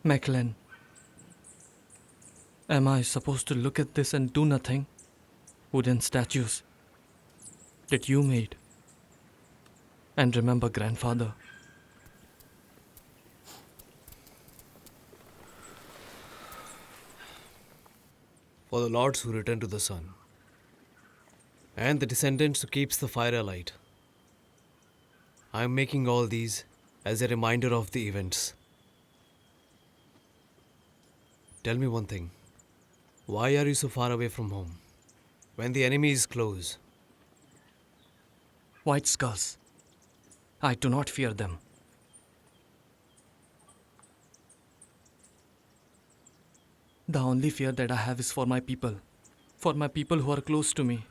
Macklin, am I supposed to look at this and do nothing? Wooden statues that you made. And remember grandfather. For the lords who return to the sun, and the descendants who keeps the fire alight. I am making all these as a reminder of the events. Tell me one thing. Why are you so far away from home when the enemy is close? White skulls. I do not fear them. The only fear that I have is for my people who are close to me.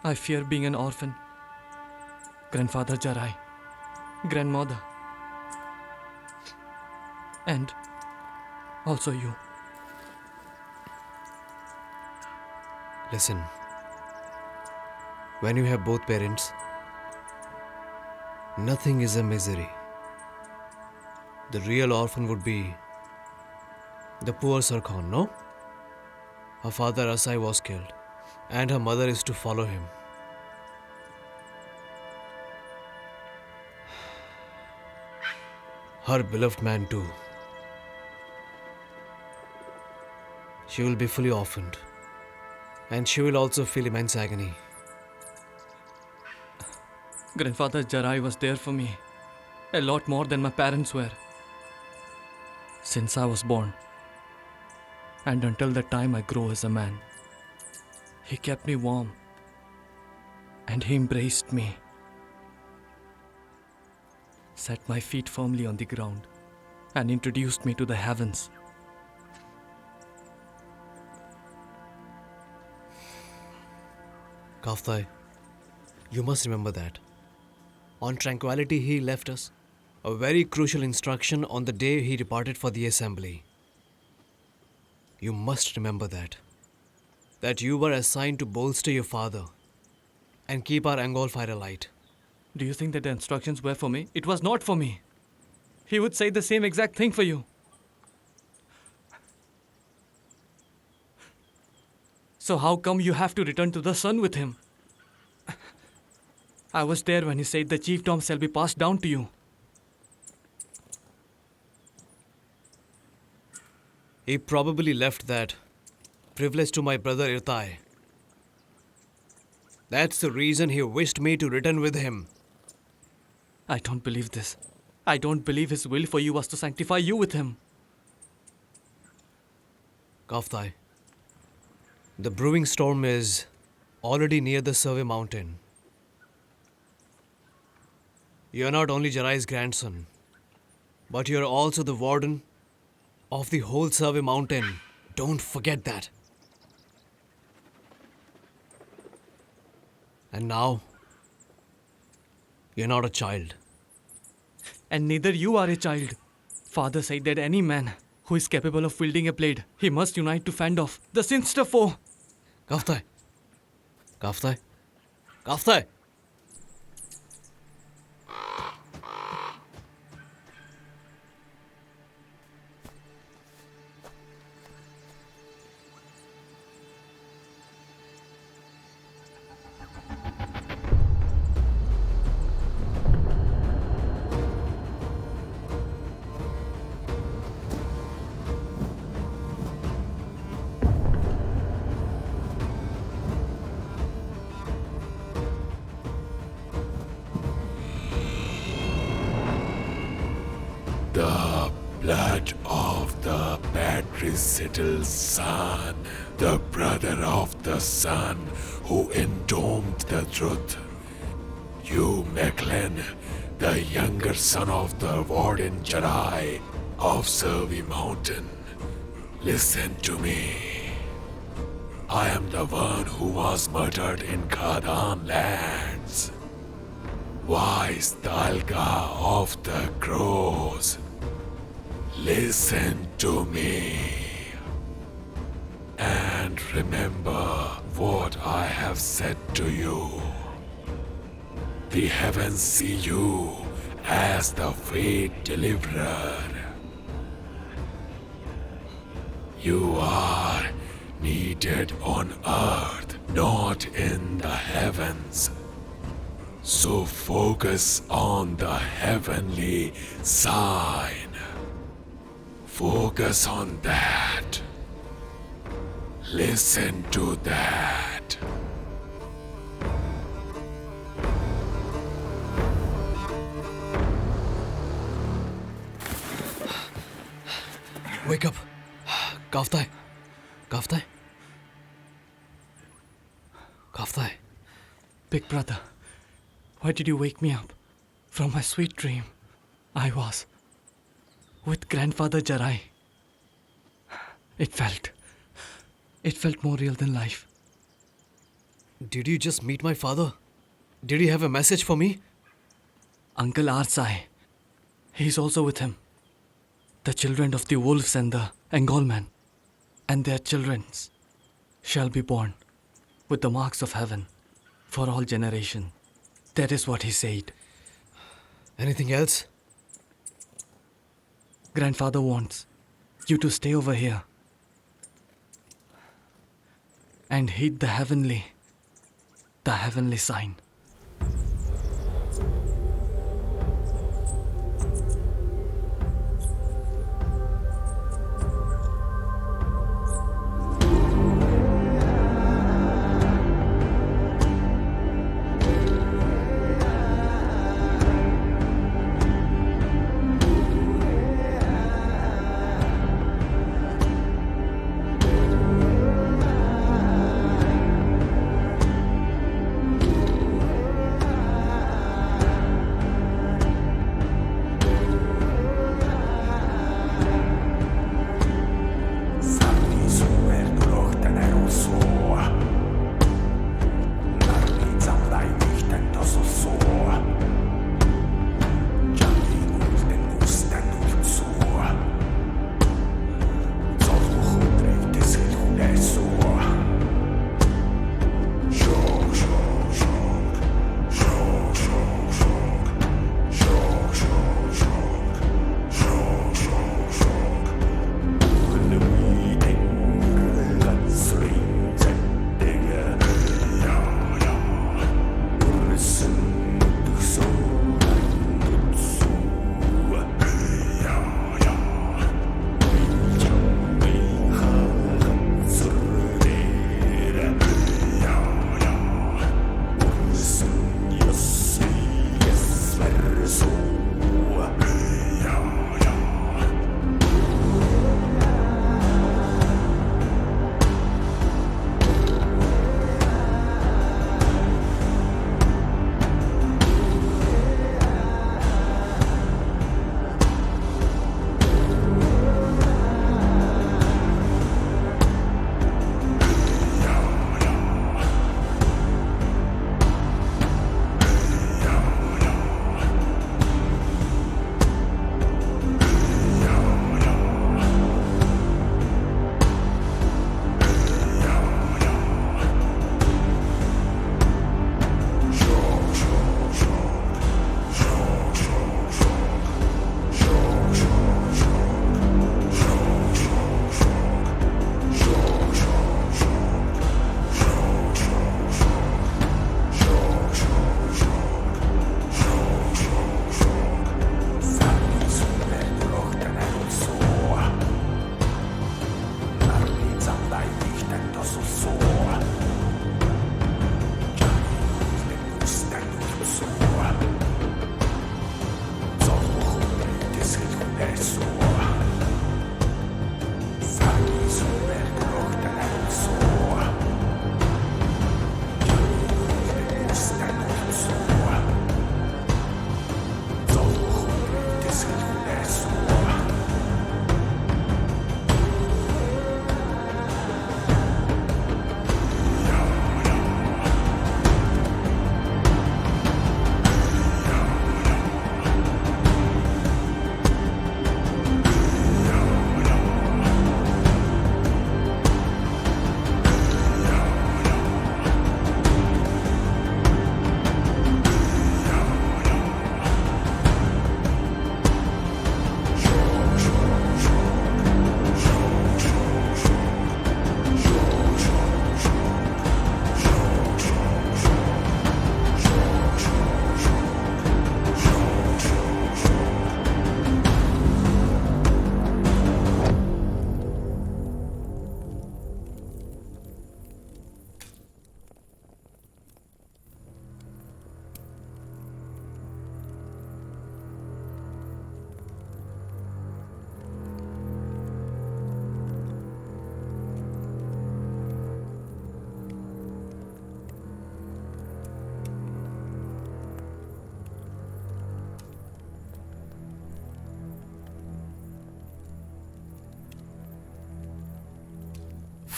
I fear being an orphan. Grandfather Jarai, grandmother, and also you. Listen, when you have both parents, nothing is a misery. The real orphan would be the poor Sarkhan, no? Her father Asai was killed, and her mother is to follow him. Her beloved man too. She will be fully orphaned, and she will also feel immense agony. Grandfather Jarai was there for me, a lot more than my parents were. Since I was born, and until the time I grow as a man. He kept me warm, and he embraced me. Set my feet firmly on the ground, and introduced me to the heavens. Kaftai, you must remember that. On tranquility he left us a very crucial instruction on the day he departed for the assembly. You must remember that you were assigned to bolster your father and keep our Angol fire alight. Do you think that the instructions were for me? It was not for me. He would say the same exact thing for you. So how come you have to return to the sun with him? I was there when he said the chiefdom shall be passed down to you. He probably left that privilege to my brother Irtai. That's the reason he wished me to return with him. I don't believe this. I don't believe his will for you was to sanctify you with him. Kaftai, the brewing storm is already near the Survey Mountain. You're not only Jarai's grandson, but you're also the warden of the whole Survey Mountain. Don't forget that. And now, you're not a child. And neither you are a child. Father said that any man who is capable of wielding a blade, he must unite to fend off the sinister foe. Kaftai. Kaftai. Kaftai. The blood of the patricidal son, the brother of the sun who entombed the truth. You, Macklin, the younger son of the warden Jarai of Survey Mountain, listen to me. I am the one who was murdered in Khadan lands. Wise Dalga of the Crows, listen to me and remember what I have said to you. The heavens see you as the fate deliverer. You are needed on earth, not in the heavens. So focus on the heavenly sign. Focus on that. Listen to that. Wake up. काफता है काफता है काफता है Big brother, why did you wake me up from my sweet dream? I was with grandfather Jarai. It felt more real than life. Did you just meet my father? Did he have a message for me? Uncle Arsai, he's also with him. The children of the wolves and the Angolman and their children shall be born with the marks of heaven for all generation. That is what he said. Anything else? Grandfather wants you to stay over here and heed the heavenly sign.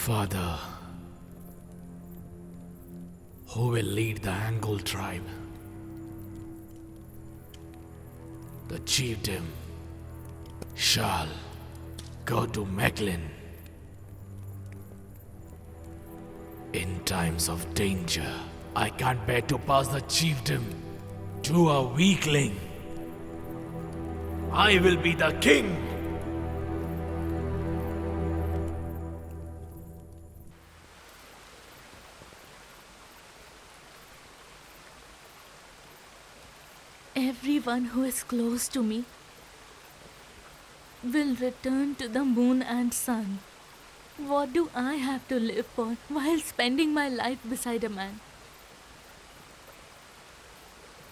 Father, who will lead the Angul tribe? The chieftain shall go to Meklin. In times of danger, I can't bear to pass the chiefdom to a weakling. I will be the king. Everyone who is close to me will return to the moon and sun. What do I have to live for while spending my life beside a man?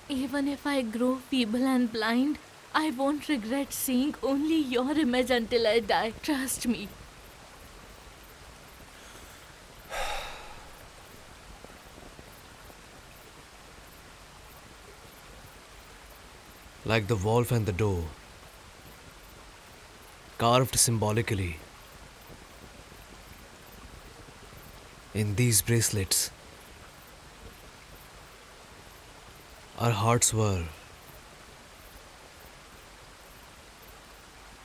Even if I grow feeble and blind, I won't regret seeing only your image until I die. Trust me. Like the wolf and the doe, carved symbolically in these bracelets, our hearts were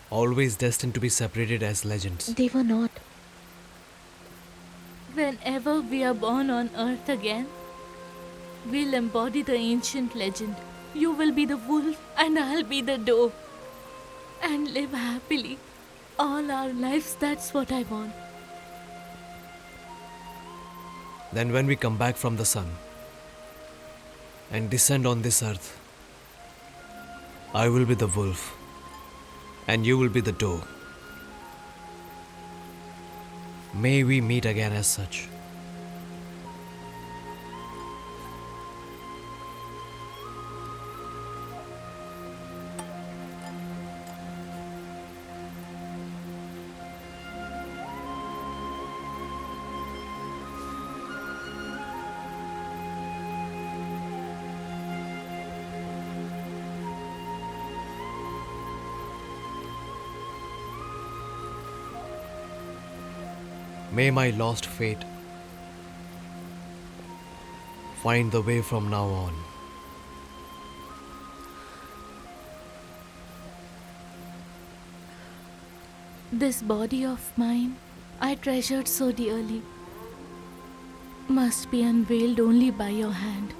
always destined to be separated as legends. They were not. Whenever we are born on earth again, we'll embody the ancient legend. You will be the wolf and I'll be the doe. And live happily. All our lives, that's what I want. Then, when we come back from the sun and descend on this earth, I will be the wolf and you will be the doe. May we meet again as such. May my lost fate find the way from now on. This body of mine, I treasured so dearly, must be unveiled only by your hand.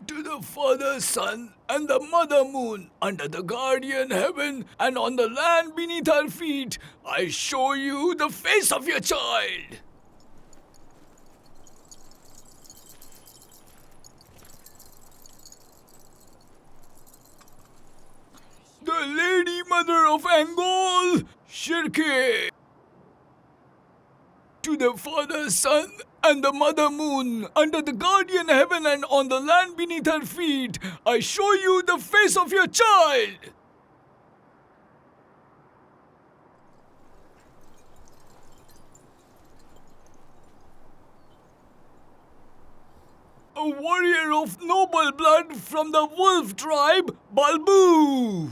To the Father, Son, and the Mother Moon, under the guardian heaven and on the land beneath our feet, I show you the face of your child. The Lady Mother of Angol, Shirke. To the Father, Son, and the Mother Moon, under the guardian heaven and on the land beneath her feet, I show you the face of your child. A warrior of noble blood from the wolf tribe, Balboo.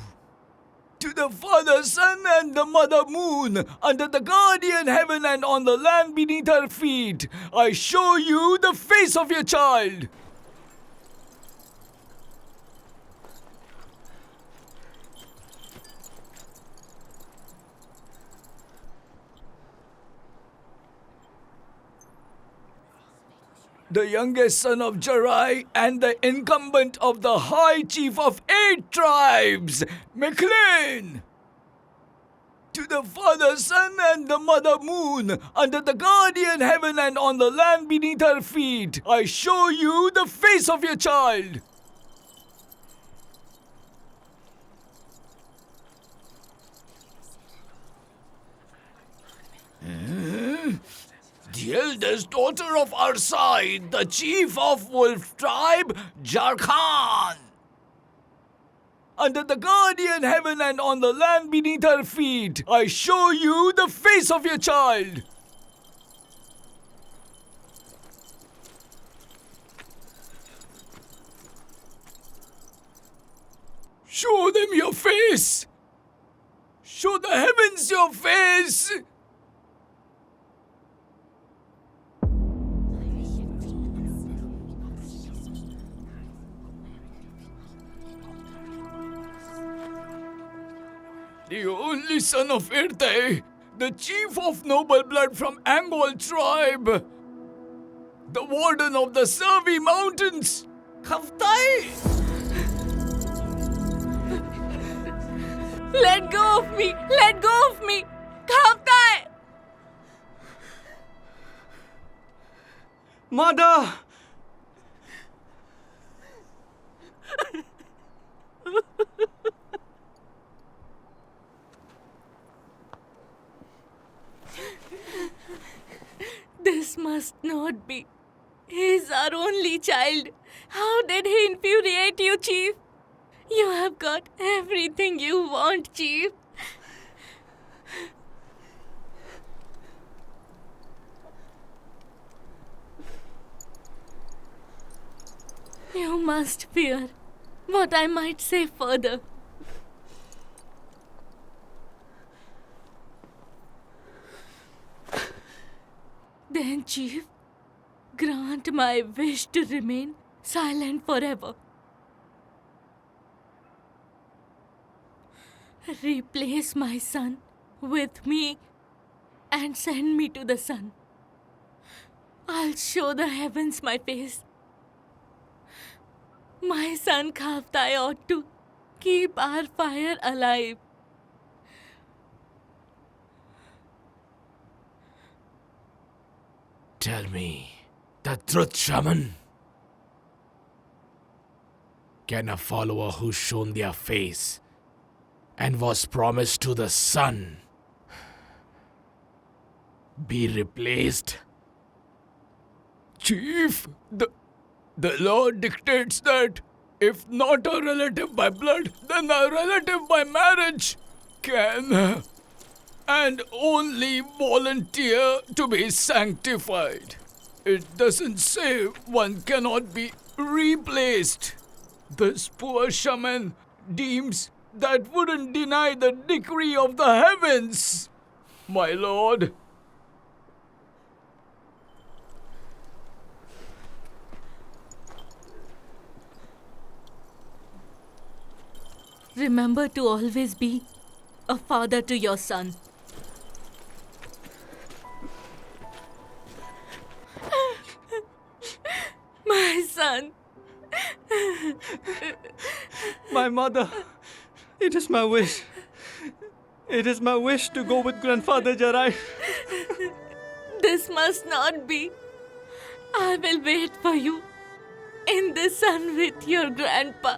To the Father, Son, and the Mother Moon, under the guardian heaven and on the land beneath her feet, I show you the face of your child. The youngest son of Jarai and the incumbent of the High Chief of 8 tribes, McLean. To the Father, Son, and the Mother Moon, under the guardian heaven and on the land beneath her feet, I show you the face of your child. The eldest daughter of our side, the chief of Wolf tribe, Jarkhan. Under the guardian heaven and on the land beneath her feet, I show you the face of your child. Show them your face. Show the heavens your face. The only son of Irte, the chief of noble blood from Angol tribe, the warden of the Survey Mountains, Kaftai. Let go of me! Let go of me! Khavtai! Mother! This must not be. He's our only child. How did he infuriate you, Chief? You have got everything you want, Chief. You must fear what I might say further. Then, Chief, grant my wish to remain silent forever. Replace my son with me and send me to the sun. I'll show the heavens my face. My son Khavtai ought to keep our fire alive. Tell me the truth, shaman. Can a follower who's shown their face and was promised to the sun be replaced? Chief, the law dictates that if not a relative by blood, then a relative by marriage can and only volunteer to be sanctified. It doesn't say one cannot be replaced. This poor shaman deems that wouldn't deny the decree of the heavens, my lord. Remember to always be a father to your son. My son. My mother. It is my wish. It is my wish to go with Grandfather Jarai. This must not be. I will wait for you in the sun with your grandpa.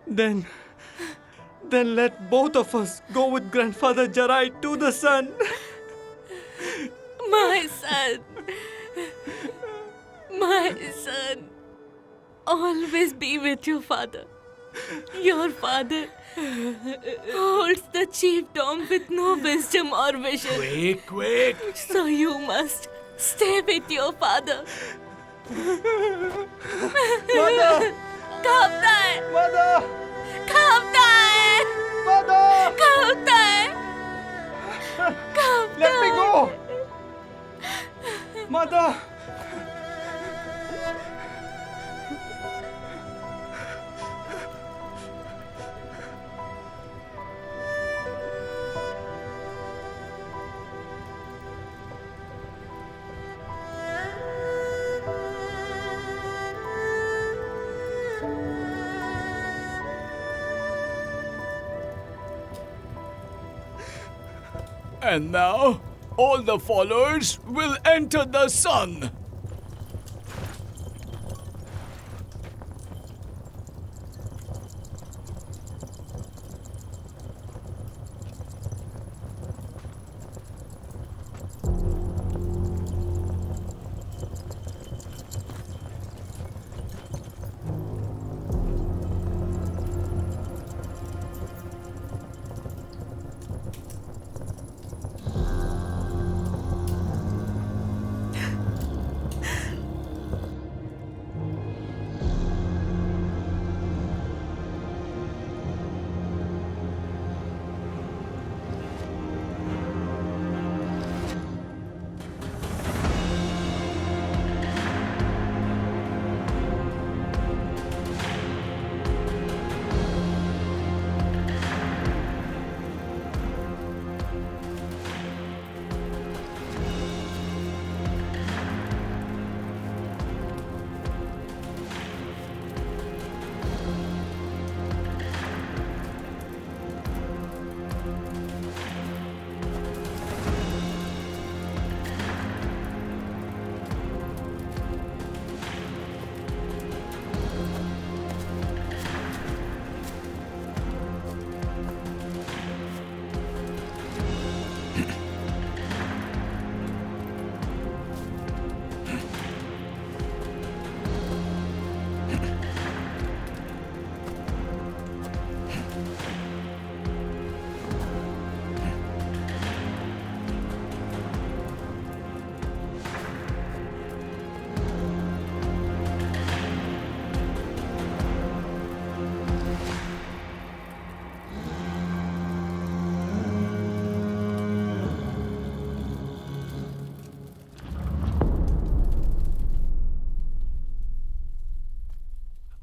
Then let both of us go with Grandfather Jarai to the sun. My son. My son. Always be with your father. Your father holds the chiefdom with no wisdom or vision. Quick! So you must stay with your father. Mother! Kaptai! Mother! Kaptai! Mother! Kaptai! Kaptai! Let me go! Mother! And now, all the followers will enter the sun.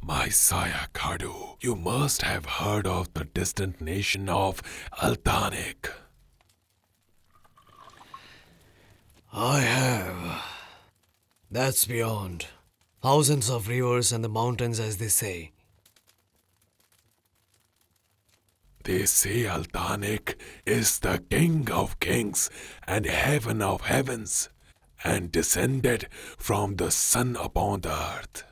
My sire Kadu, you must have heard of the distant nation of Altanik. I have. That's beyond. Thousands of rivers and the mountains, as they say. They say Altanik is the king of kings and heaven of heavens, and descended from the sun upon the earth.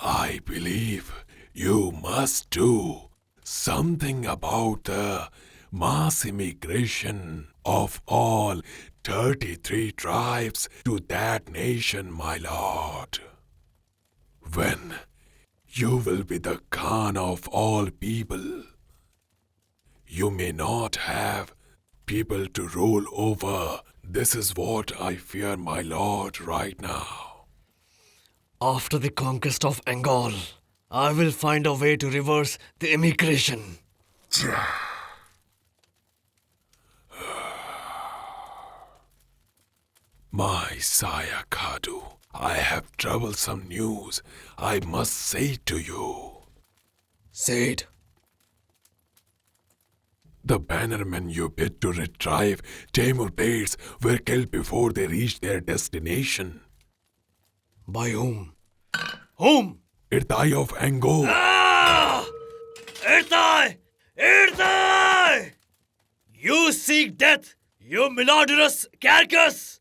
I believe you must do something about the mass immigration of all 33 tribes to that nation, my lord. When you will be the Khan of all people, you may not have people to rule over. This is what I fear, my lord, right now. After the conquest of Angol, I will find a way to reverse the immigration. My sire Kadu, I have troublesome news I must say to you. Say it. The bannermen you bid to retrieve Timur plates were killed before they reached their destination. By whom? Whom? Irtai of Angol. Irtai! Irtai! You seek death, you malodorous carcass!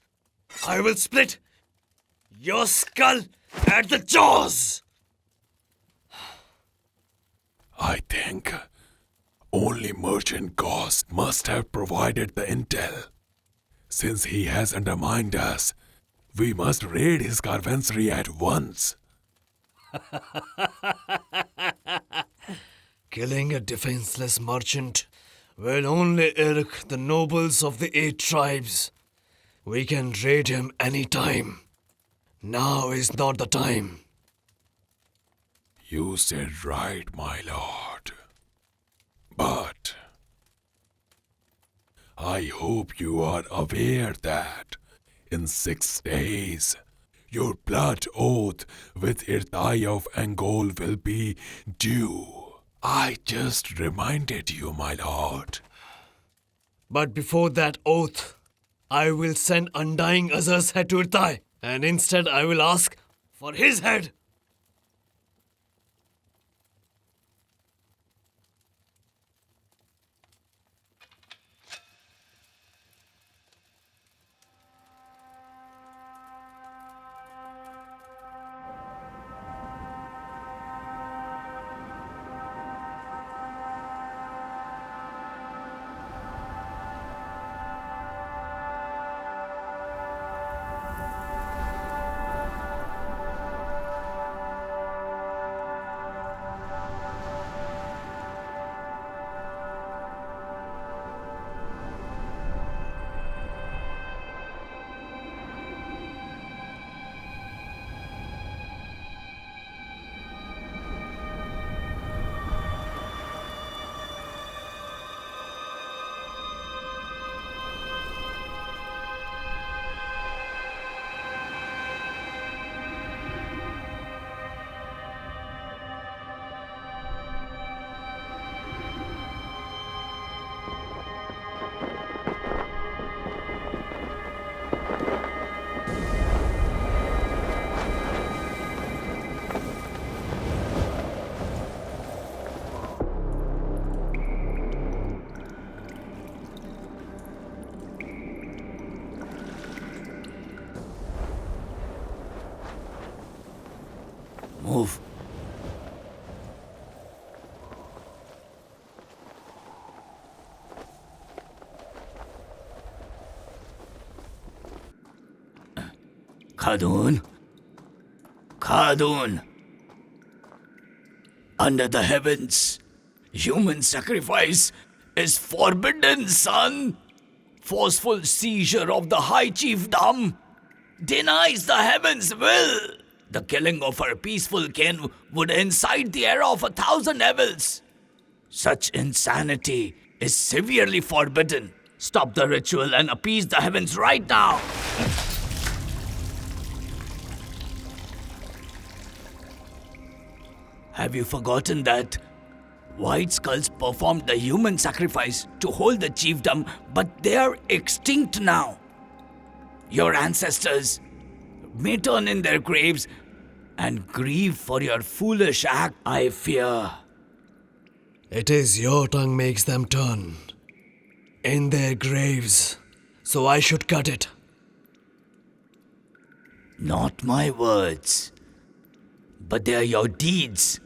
I will split your skull at the jaws! I think only Merchant Gauss must have provided the intel. Since he has undermined us, we must raid his caravansary at once. Killing a defenseless merchant will only irk the nobles of the 8 tribes. We can raid him any time. Now is not the time. You said right, my lord. But I hope you are aware that in 6 days, your blood oath with Irtai of Angol will be due. I just reminded you, my lord. But before that oath, I will send Undying Azar's head to Irtai, and instead I will ask for his head. Move. Khadun. Khadun. Under the heavens, human sacrifice is forbidden, son. Forceful seizure of the High Chiefdom denies the heavens' will. The killing of her peaceful kin would incite the era of 1,000 evils. Such insanity is severely forbidden. Stop the ritual and appease the heavens right now. Have you forgotten that White Skulls performed the human sacrifice to hold the chiefdom, but they are extinct now? Your ancestors may turn in their graves and grieve for your foolish act, I fear. It is your tongue makes them turn in their graves, so I should cut it. Not my words, but they are your deeds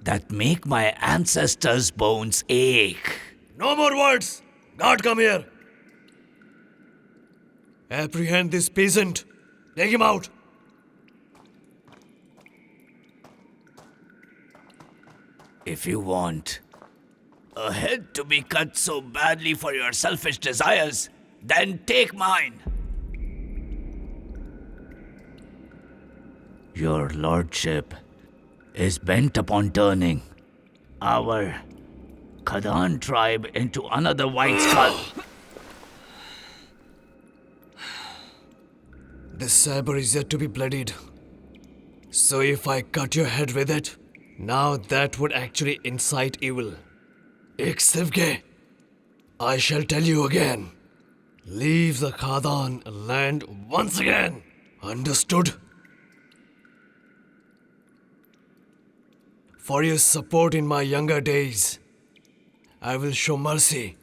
that make my ancestors' bones ache. No more words! Guard, come here! Apprehend this peasant. Take him out. If you want a head to be cut so badly for your selfish desires, then take mine. Your lordship is bent upon turning our Khadan tribe into another White Skull. This sabre is yet to be bloodied. So if I cut your head with it, now that would actually incite evil. Ek Sivge, I shall tell you again. Leave the Khadan land once again. Understood? For your support in my younger days, I will show mercy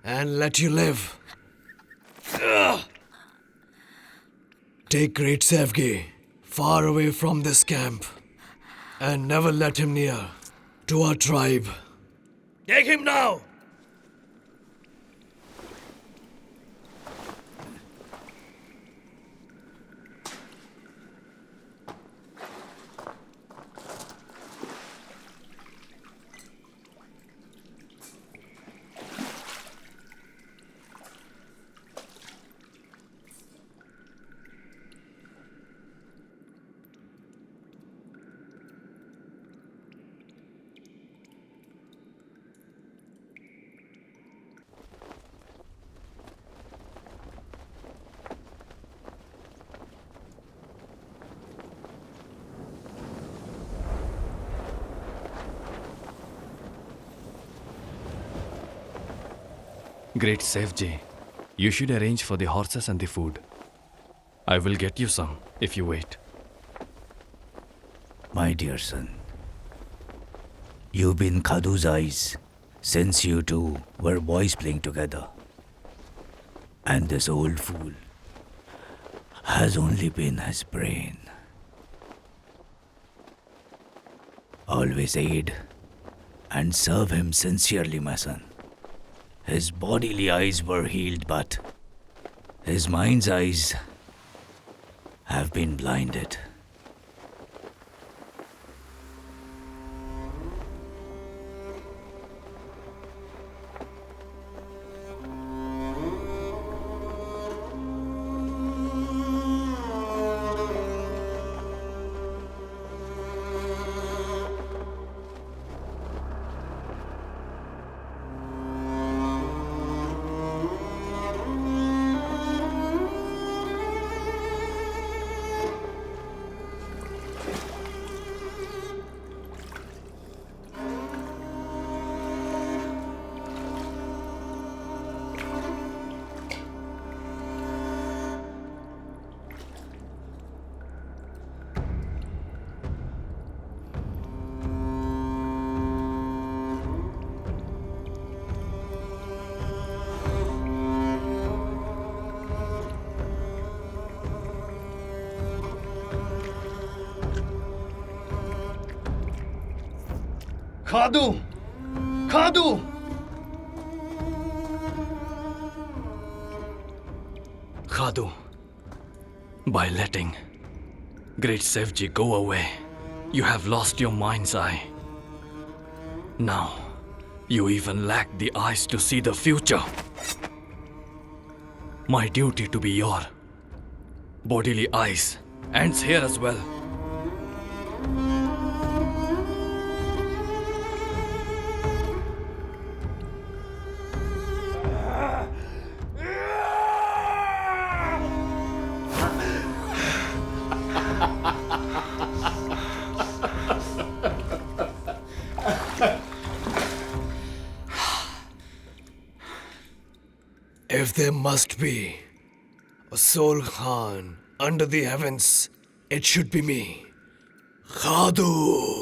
and let you live. Take Great Sevgi far away from this camp and never let him near to our tribe. Take him now! Great Sevji, you should arrange for the horses and the food. I will get you some if you wait. My dear son, you've been Khadu's eyes since you two were boys playing together. And this old fool has only been his brain. Always aid and serve him sincerely, my son. His bodily eyes were healed, but his mind's eyes have been blinded. Khadu! Khadu! Khadu, by letting Great Sevji go away, you have lost your mind's eye. Now, you even lack the eyes to see the future. My duty to be your bodily eyes ends here as well. If there must be a soul Khan under the heavens, it should be me. Khadu!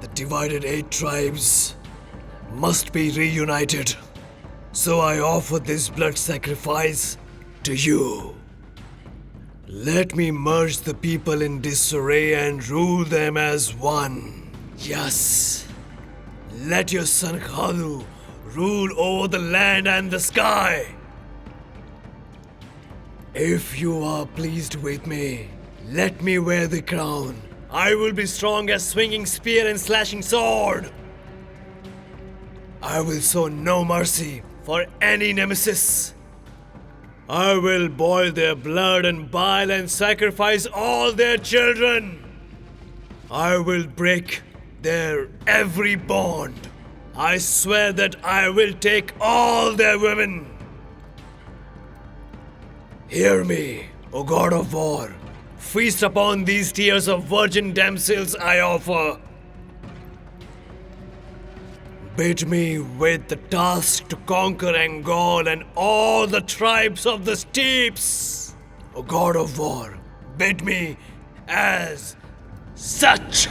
The divided 8 tribes must be reunited. So I offer this blood sacrifice to you. Let me merge the people in disarray and rule them as one. Yes. Let your son Khadu rule over the land and the sky. If you are pleased with me, let me wear the crown. I will be strong as swinging spear and slashing sword. I will show no mercy for any nemesis. I will boil their blood and bile and sacrifice all their children. I will break their every bond. I swear that I will take all their women. Hear me, O God of War. Feast upon these tears of virgin damsels I offer. Bid me with the task to conquer Angol and all the tribes of the steppes. O God of War, bid me as such.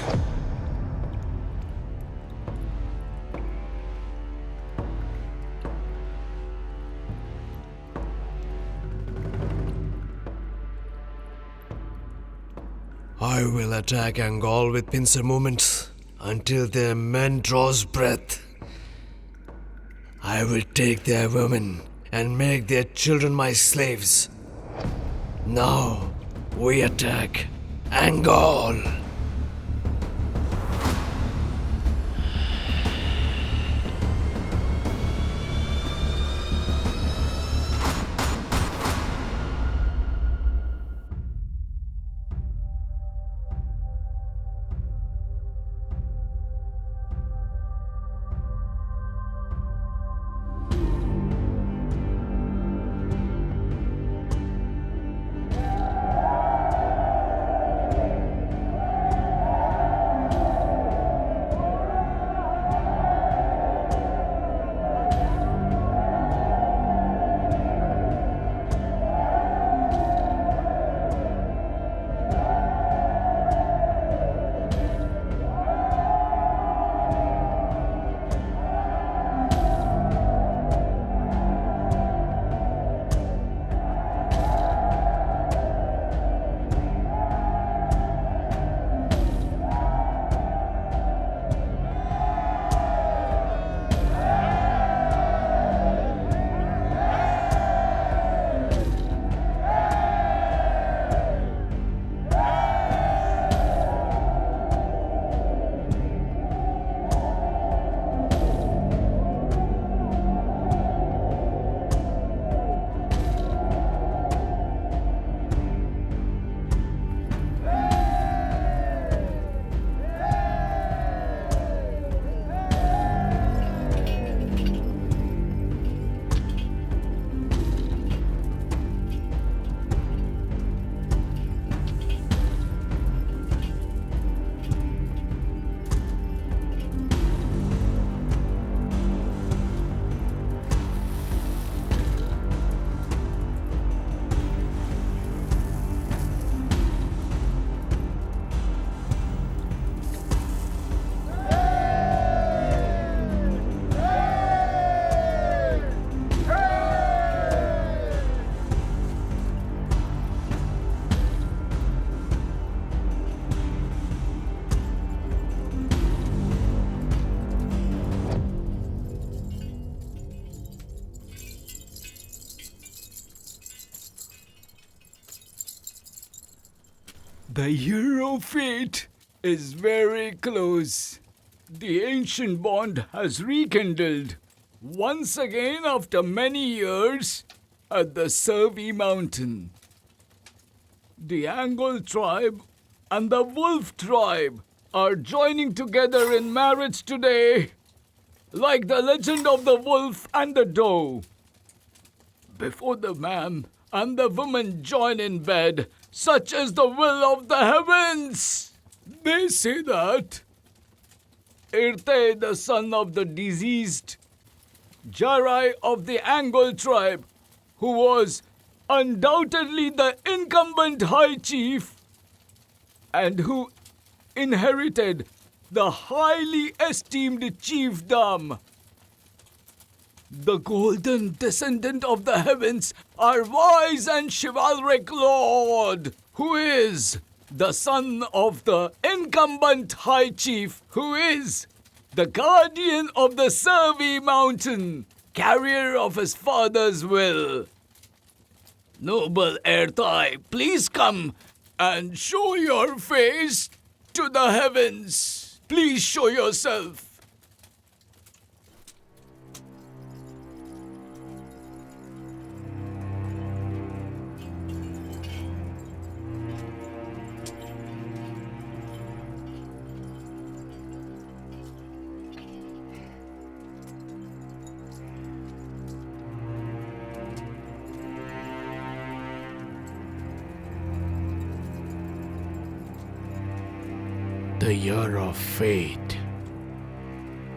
I will attack Angol with pincer movements until their men draws breath. I will take their women and make their children my slaves. Now we attack Angol. The year of fate is very close. The ancient bond has rekindled once again after many years at the Survey Mountain. The Angol tribe and the Wolf tribe are joining together in marriage today, like the legend of the wolf and the doe. Before the man and the woman join in bed, such is the will of the heavens. They say that Irte, the son of the deceased Jarai of the Angol tribe, who was undoubtedly the incumbent high chief and who inherited the highly esteemed chiefdom, the golden descendant of the heavens, our wise and chivalric lord, who is the son of the incumbent high chief, who is the guardian of the Survey Mountain, carrier of his father's will. Noble Ertai, please come and show your face to the heavens. Please show yourself. The year of fate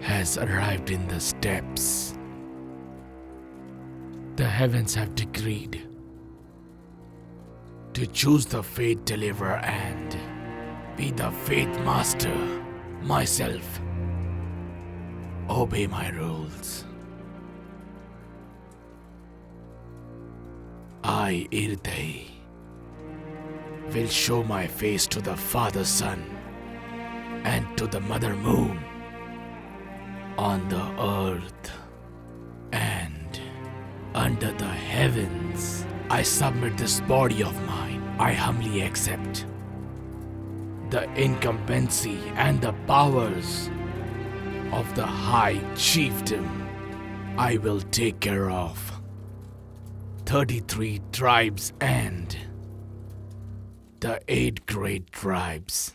has arrived in the steppes. The heavens have decreed to choose the fate deliverer and be the fate master myself. Obey my rules. I, Irte, will show my face to the Father Sun and to the Mother Moon on the earth and under the heavens. I submit this body of mine. I humbly accept the incumbency and the powers of the High Chiefdom. I will take care of 33 tribes and the 8 great tribes.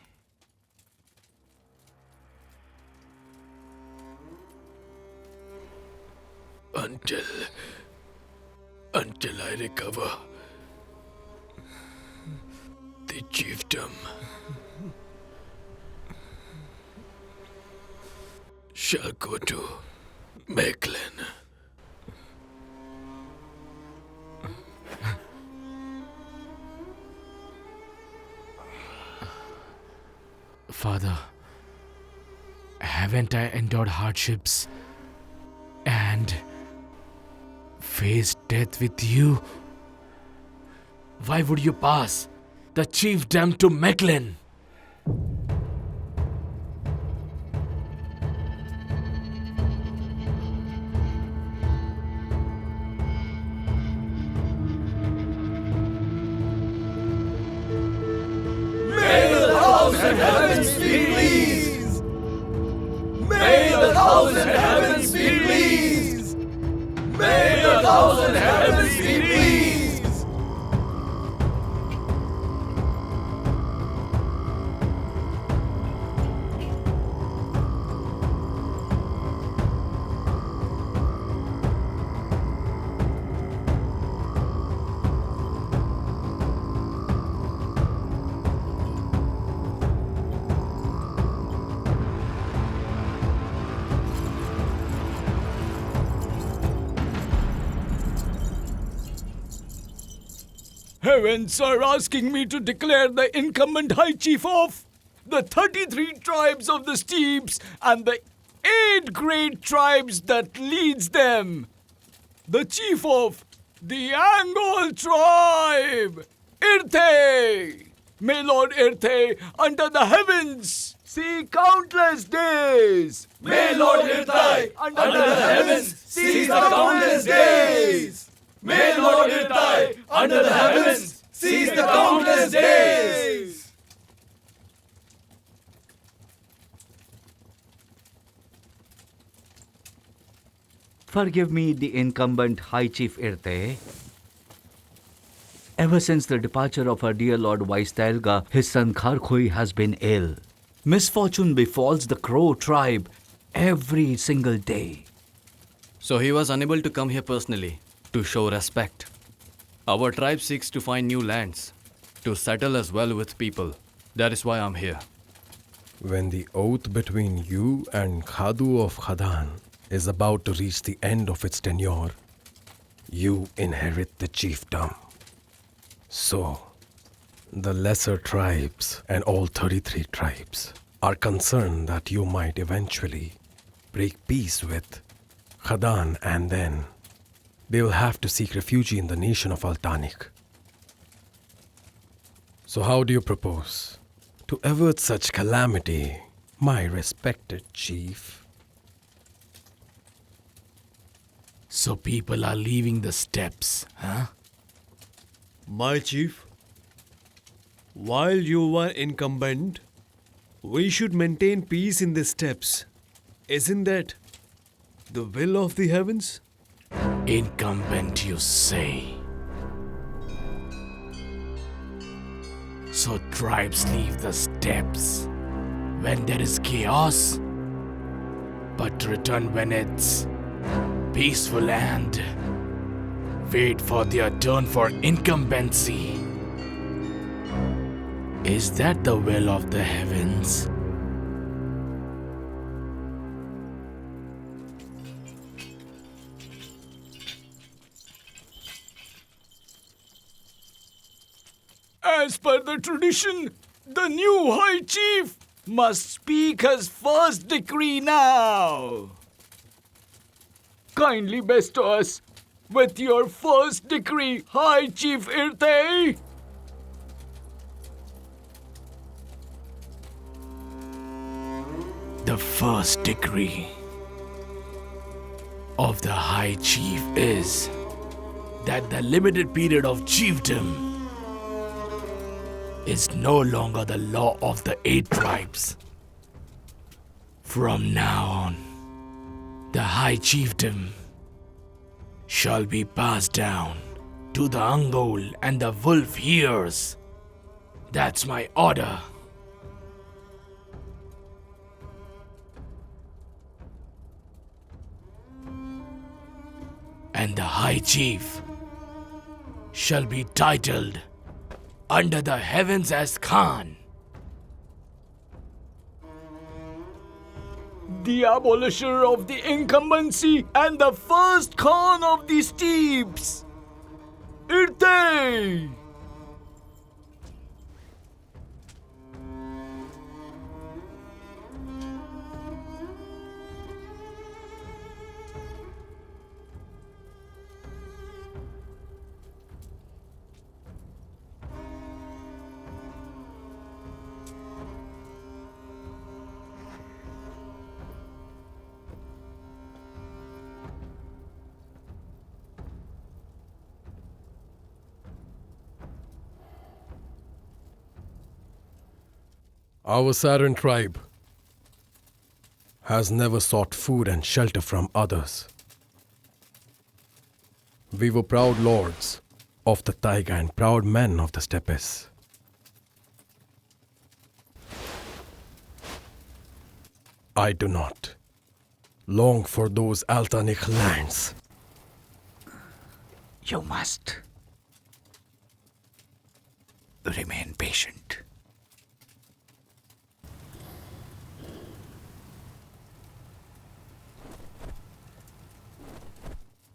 Until I recover the chiefdom shall go to Mecklen. Father, haven't I endured hardships and faced death with you? Why would you pass the chiefdom to Mecklen? May the 1,000 heavens be pleased! May the 1,000 heavens be pleased! May the 1,000 heavens be pleased! Heavens are asking me to declare the incumbent High Chief of the 33 tribes of the Steppes and the 8 great tribes that leads them. The Chief of the Angol tribe, Irte. May Lord Irte under the heavens see countless days. May Lord Irte under the heavens see the countless days. May Lord Irtai, under the heavens, seize the countless days! Forgive me, the incumbent High Chief Irte. Ever since the departure of our dear Lord Vaistelga, his son Kharkhui has been ill. Misfortune befalls the Crow tribe every single day. So he was unable to come here personally to show respect. Our tribe seeks to find new lands, to settle as well with people. That is why I'm here. When the oath between you and Khadu of Khadan is about to reach the end of its tenure, you inherit the chiefdom. So, the lesser tribes and all 33 tribes are concerned that you might eventually break peace with Khadan, and then they will have to seek refuge in the nation of Altanik. So how do you propose to avert such calamity, my respected chief? So people are leaving the steppes, huh? My chief, while you are incumbent, we should maintain peace in the steppes. Isn't that the will of the heavens? Incumbent, you say? So tribes leave the steppes when there is chaos, but return when it's peaceful and wait for their turn for incumbency. Is that the will of the heavens? As per the tradition, the new High Chief must speak his first decree now. Kindly bestow us with your first decree, High Chief Irte. The first decree of the High Chief is that the limited period of chiefdom is no longer the law of the 8 tribes. From now on, the High Chiefdom shall be passed down to the Angol and the Wolf Hears. That's my order. And the High Chief shall be titled under the heavens as Khan. The abolisher of the incumbency and the first Khan of the steppes. Irte! Our Saran tribe has never sought food and shelter from others. We were proud lords of the taiga and proud men of the steppes. I do not long for those Altanik lands. You must remain patient.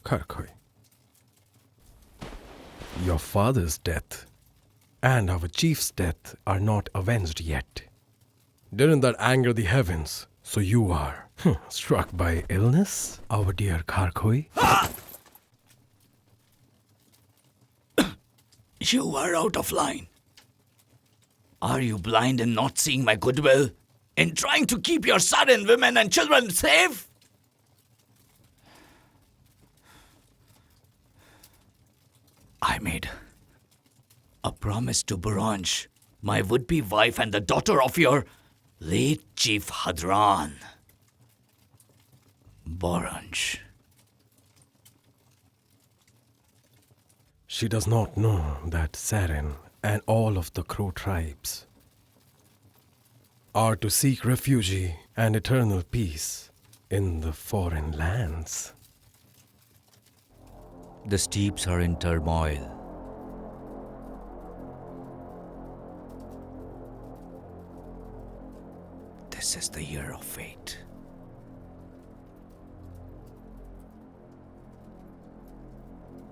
Karkoi, your father's death and our chief's death are not avenged yet. Didn't that anger the heavens? So you are struck by illness, our dear Karkoi? You are out of line. Are you blind in not seeing my goodwill? In trying to keep your Saran women and children safe? I made a promise to Buranj, my would-be wife and the daughter of your late Chief Hadran. Buranj. She does not know that Saran and all of the Crow tribes are to seek refuge and eternal peace in the foreign lands. The steppes are in turmoil. This is the year of fate.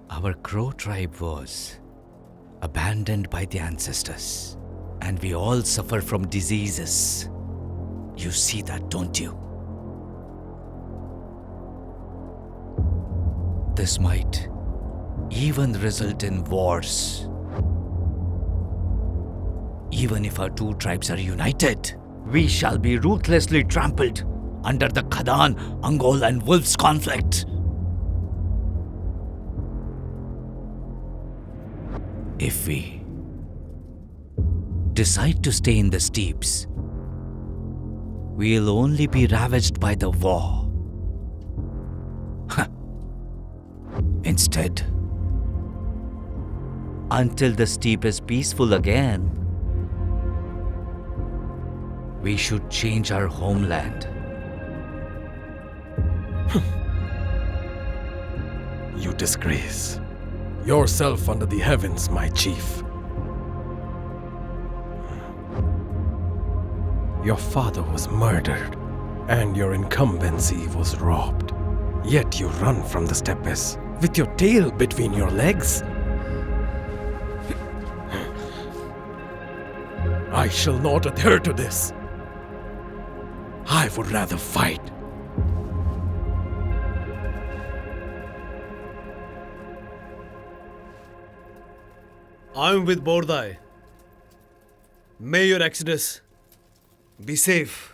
Our Crow tribe was abandoned by the ancestors, and we all suffer from diseases. You see that, don't you? This might even result in wars. Even if our two tribes are united, we shall be ruthlessly trampled under the Khadan, Angol and Wolves conflict. If we decide to stay in the steppes, we'll only be ravaged by the war. Instead, until the steppe is peaceful again, we should change our homeland. You disgrace yourself under the heavens, my chief. Your father was murdered, and your incumbency was robbed. Yet you run from the steppes with your tail between your legs. I shall not adhere to this. I would rather fight. I'm with Bordai. May your exodus be safe.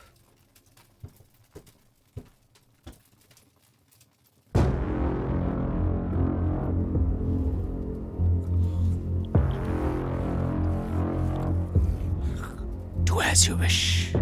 Do as you wish.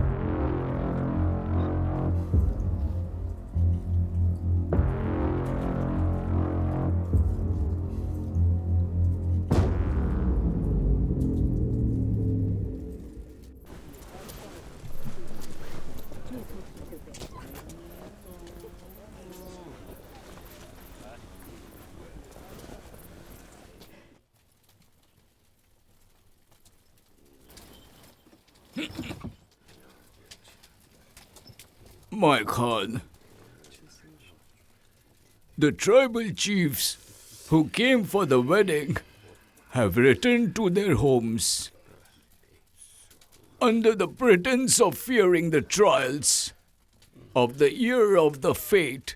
My Khan, the tribal chiefs who came for the wedding have returned to their homes. Under the pretense of fearing the trials of the year of the fate,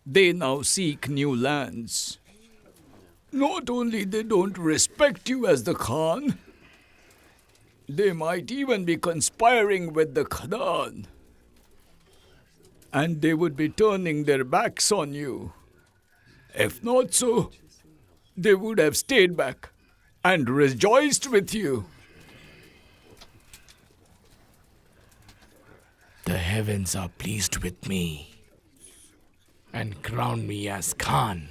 they now seek new lands. Not only they don't respect you as the Khan, they might even be conspiring with the Khadan. And they would be turning their backs on you. If not so, they would have stayed back and rejoiced with you. The heavens are pleased with me and crown me as Khan.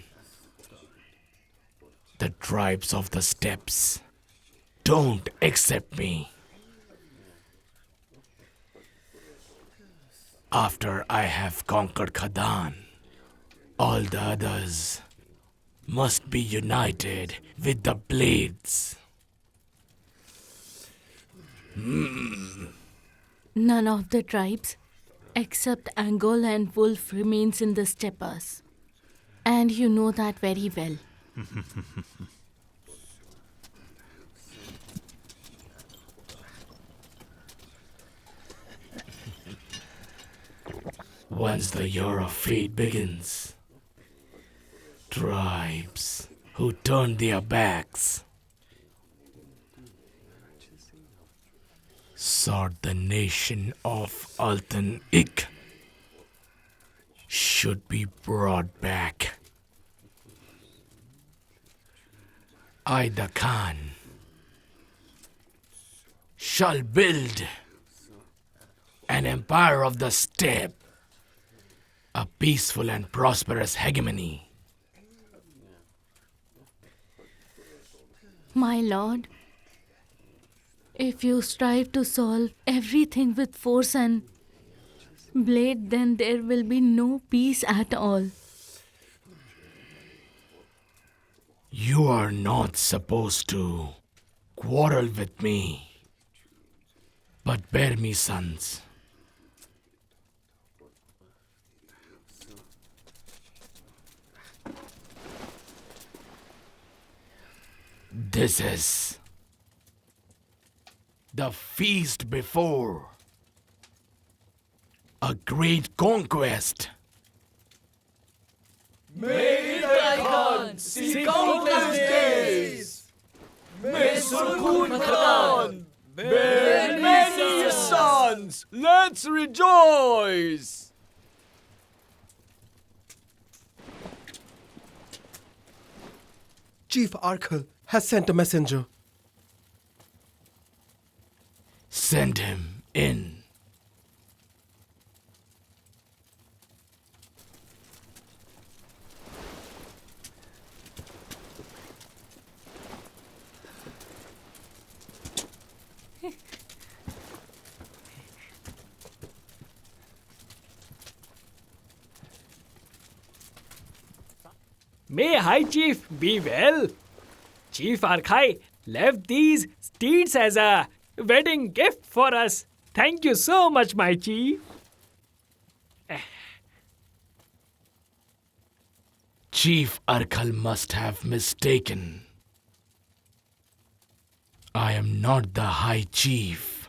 The tribes of the steppes don't accept me. After I have conquered Khadan, all the others must be united with the blades. None of the tribes except Angol and Wolf remains in the steppes. And you know that very well. Once the year of fate begins, tribes who turn their backs sought the nation of Altan-Ik should be brought back. I, the Khan, shall build an empire of the steppe, a peaceful and prosperous hegemony. My lord, if you strive to solve everything with force and blade, then there will be no peace at all. You are not supposed to quarrel with me, but bear me sons. This is the feast before a great conquest. May the Khan see countless days! May Surkun Khan bear many sons! Let's rejoice! Chief Arkell has sent a messenger. Send him in. May High Chief be well. Chief Archai left these steeds as a wedding gift for us. Thank you so much, my chief. Chief Arkal must have mistaken. I am not the High Chief,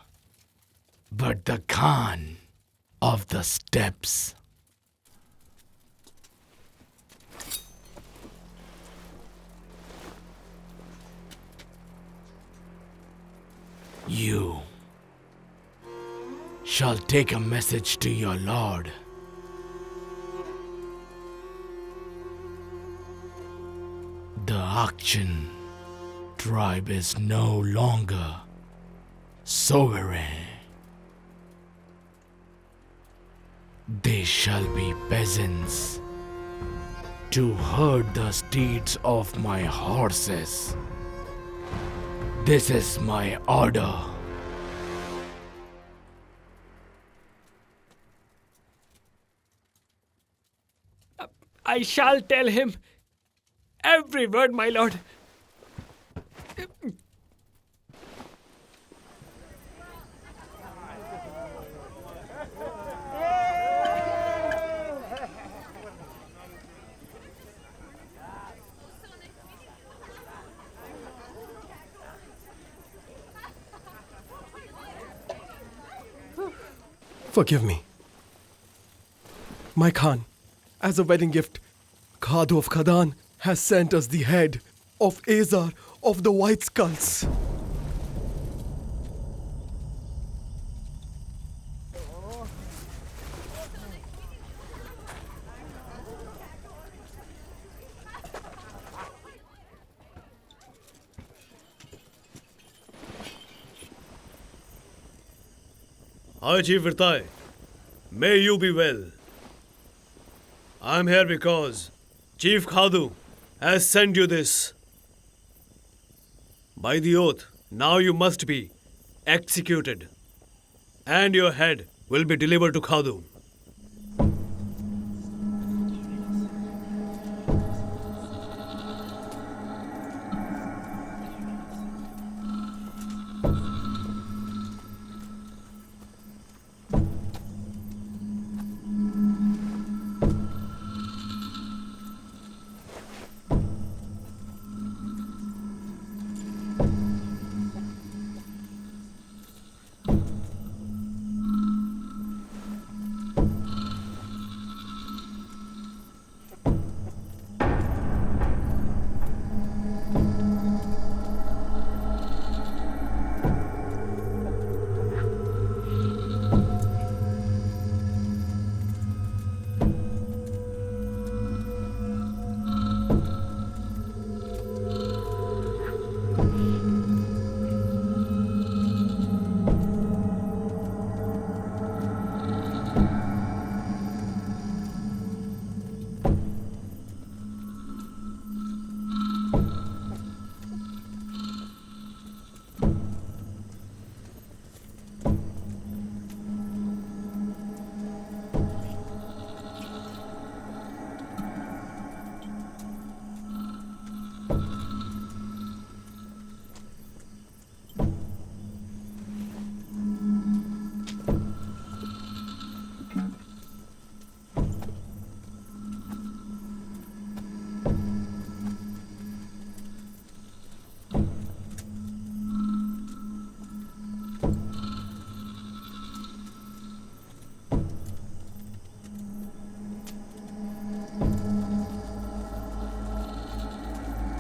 but the Khan of the Steppes. You shall take a message to your lord. The Akshan tribe is no longer sovereign. They shall be peasants to herd the steeds of my horses. This is my order. I shall tell him every word, my lord. Forgive me. My Khan, as a wedding gift, Khadu of Khadan has sent us the head of Azar of the White Skulls. Hi, Chief Virtai. May you be well. I'm here because Chief Khadu has sent you this. By the oath, now you must be executed, and your head will be delivered to Khadu.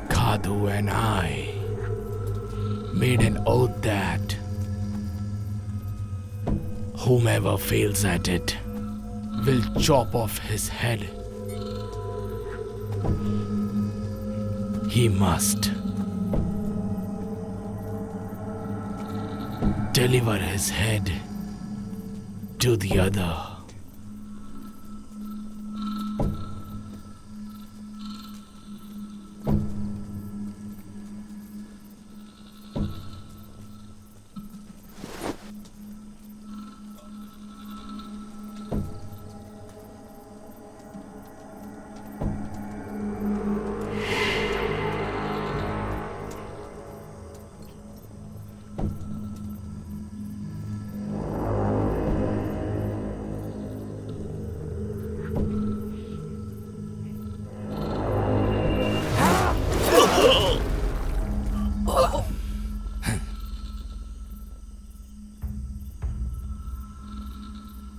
Khadu and I made an oath that whomever fails at it will chop off his head. He must deliver his head to the other.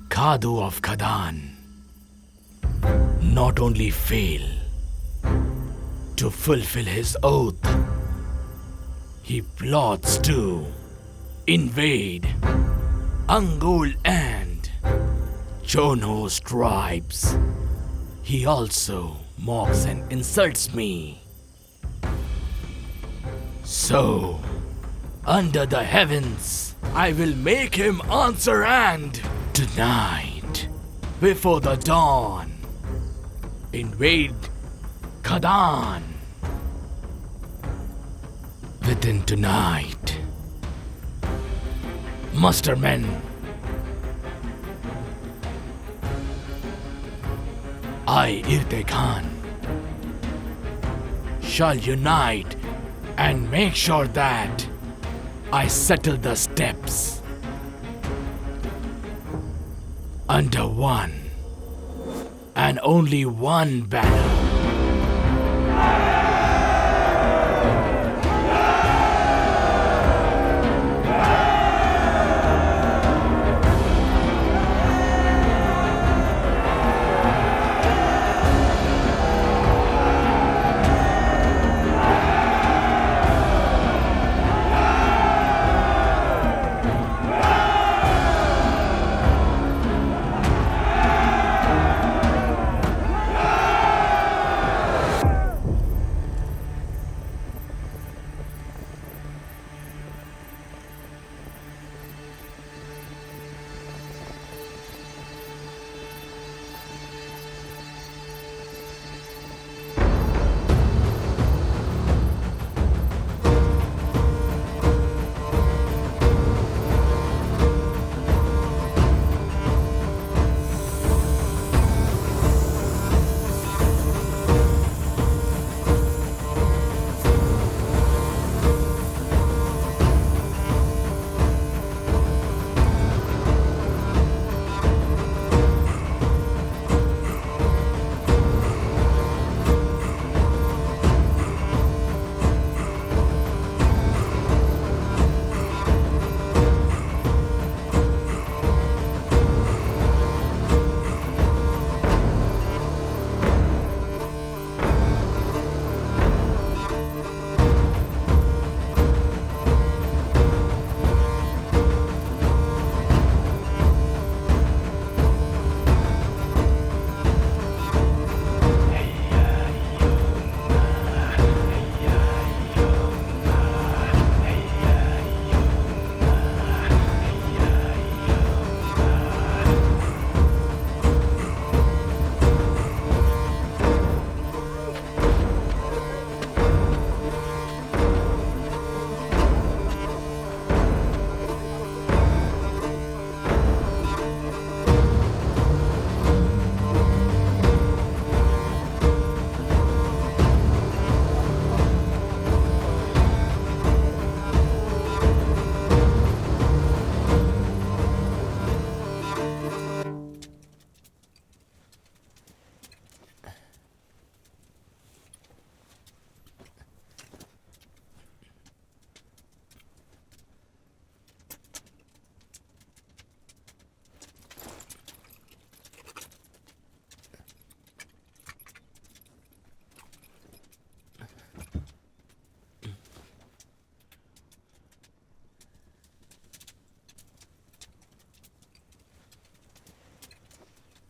Khadu of Khadan not only failed to fulfill his oath, he plots to invade Angul and Chono's tribes. He also mocks and insults me. So, under the heavens, I will make him answer, and tonight, before the dawn, invade Khadan. Within tonight, muster men. I, Irte Khan, shall unite and make sure that I settle the steppes under one and only one banner.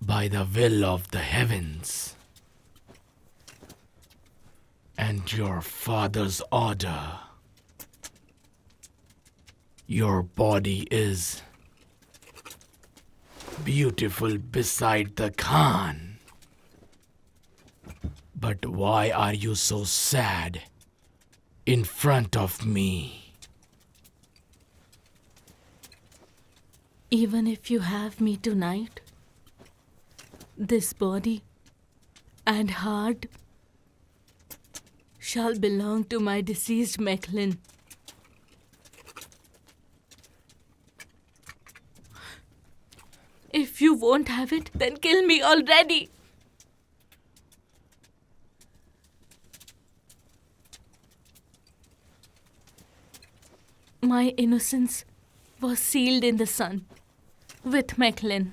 By the will of the heavens and your father's order, Your body is beautiful beside the Khan. But why are you so sad in front of me? Even if you have me tonight, this body and heart shall belong to my deceased Mechlin. If you won't have it, then kill me already. My innocence was sealed in the sun with Mechlin.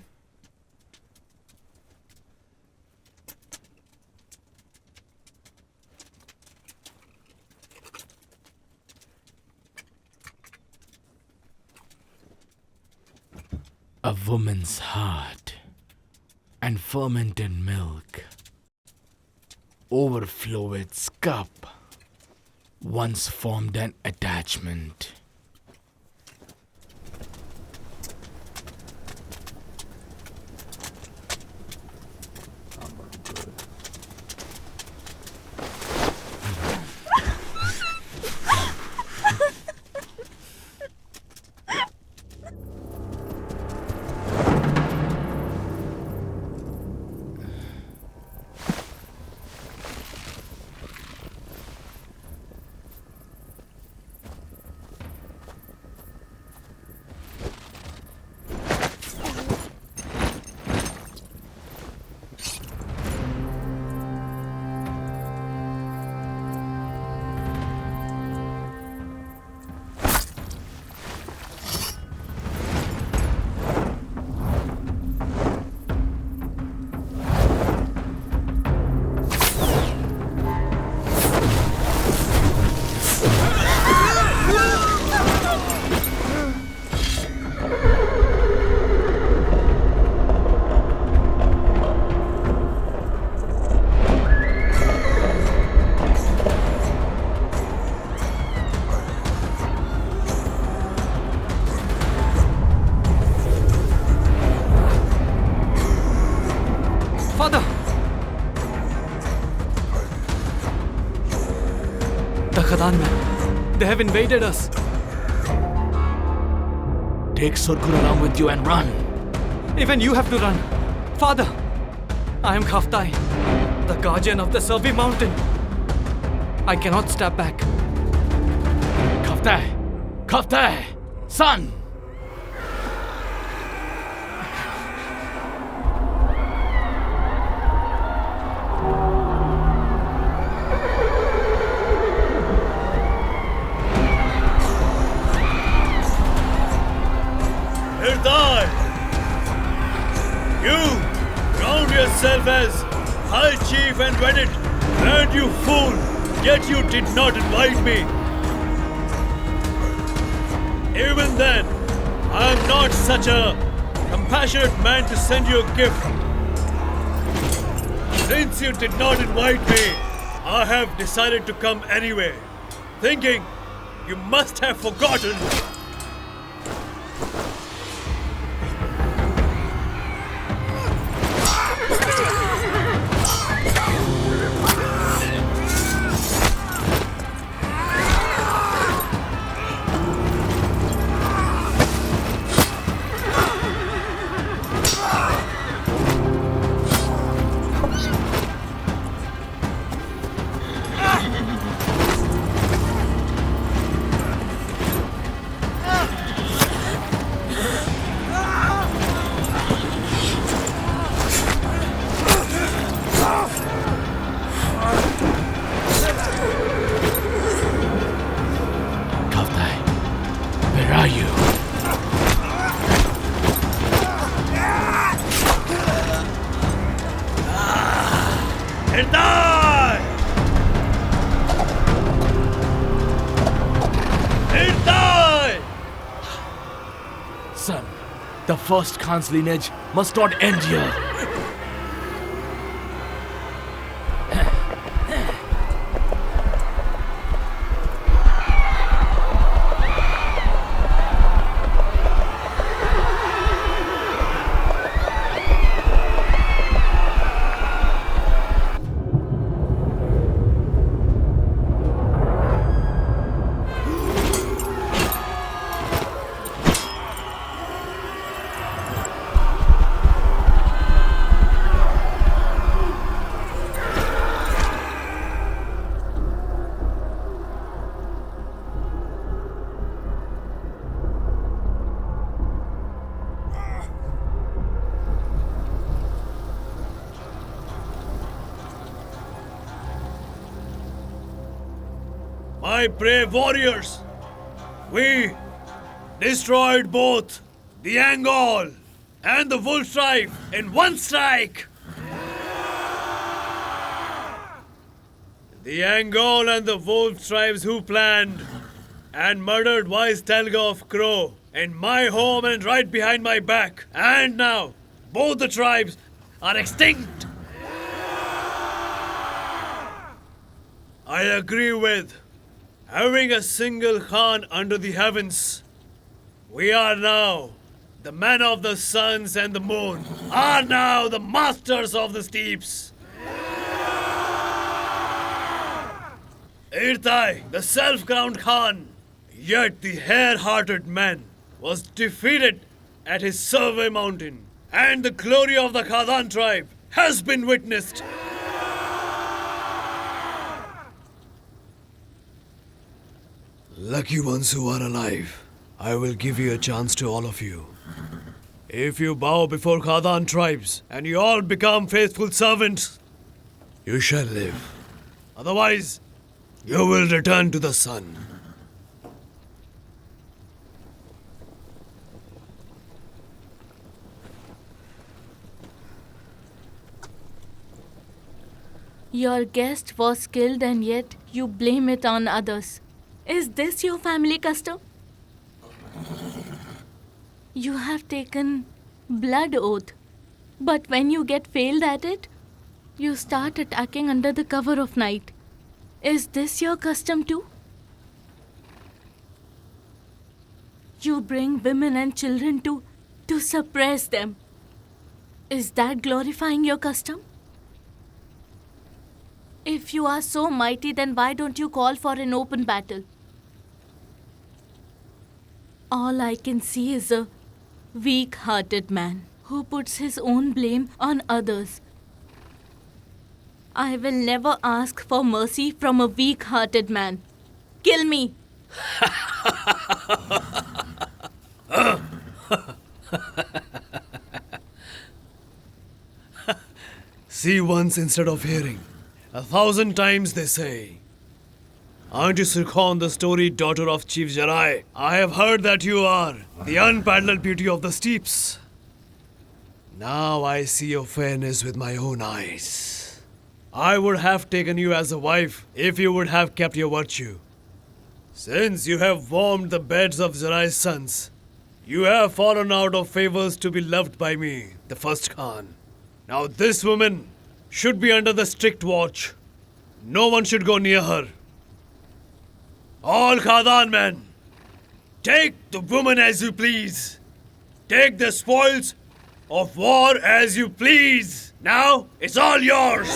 A woman's heart and fermented milk overflow its cup once formed an attachment. Father! The Khadan men, they have invaded us. Take Surgur along with you and run. Even you have to run. Father, I am Khaftai, the guardian of the Survey Mountain. I cannot step back. Khaftai! Khaftai! Son! Hirdai! You crowned yourself as High Chief and wedded, and you fool! Yet you did not invite me. Even then, I am not such a compassionate man to send you a gift. Since you did not invite me, I have decided to come anyway, thinking you must have forgotten. Son, the first Khan's lineage must not end here. My brave warriors, we destroyed both the Angol and the Wolf tribe in one strike. The Angol and the Wolf tribes who planned and murdered wise Telga of Crow in my home and right behind my back. And now, both the tribes are extinct. I agree with having a single Khan under the heavens. We are now the men of the suns and the moon, are now the masters of the steeps. Irtai, the self-crowned Khan, yet the hare-hearted man, was defeated at his survey mountain, and the glory of the Khadan tribe has been witnessed. Lucky ones who are alive, I will give you a chance to all of you. If you bow before Khadan tribes and you all become faithful servants, You shall live. otherwise, you will return to the sun. Your guest was killed and yet you blame it on others. Is this your family custom? You have taken blood oath, but when you get failed at it, you start attacking under the cover of night. Is this your custom too? You bring women and children to suppress them. Is that glorifying your custom? If you are so mighty, then why don't you call for an open battle? All I can see is a weak-hearted man who puts his own blame on others. I will never ask for mercy from a weak-hearted man. Kill me! See once instead of hearing. 1,000 times they say. Aren't you Sirkhan, the storied daughter of Chief Jarai? I have heard that you are the unparalleled beauty of the steeps. Now I see your fairness with my own eyes. I would have taken you as a wife if you would have kept your virtue. Since you have warmed the beds of Jarai's sons, you have fallen out of favors to be loved by me, the first Khan. Now this woman should be under the strict watch. No one should go near her. All Khadan men, take the woman as you please. Take the spoils of war as you please. Now it's all yours.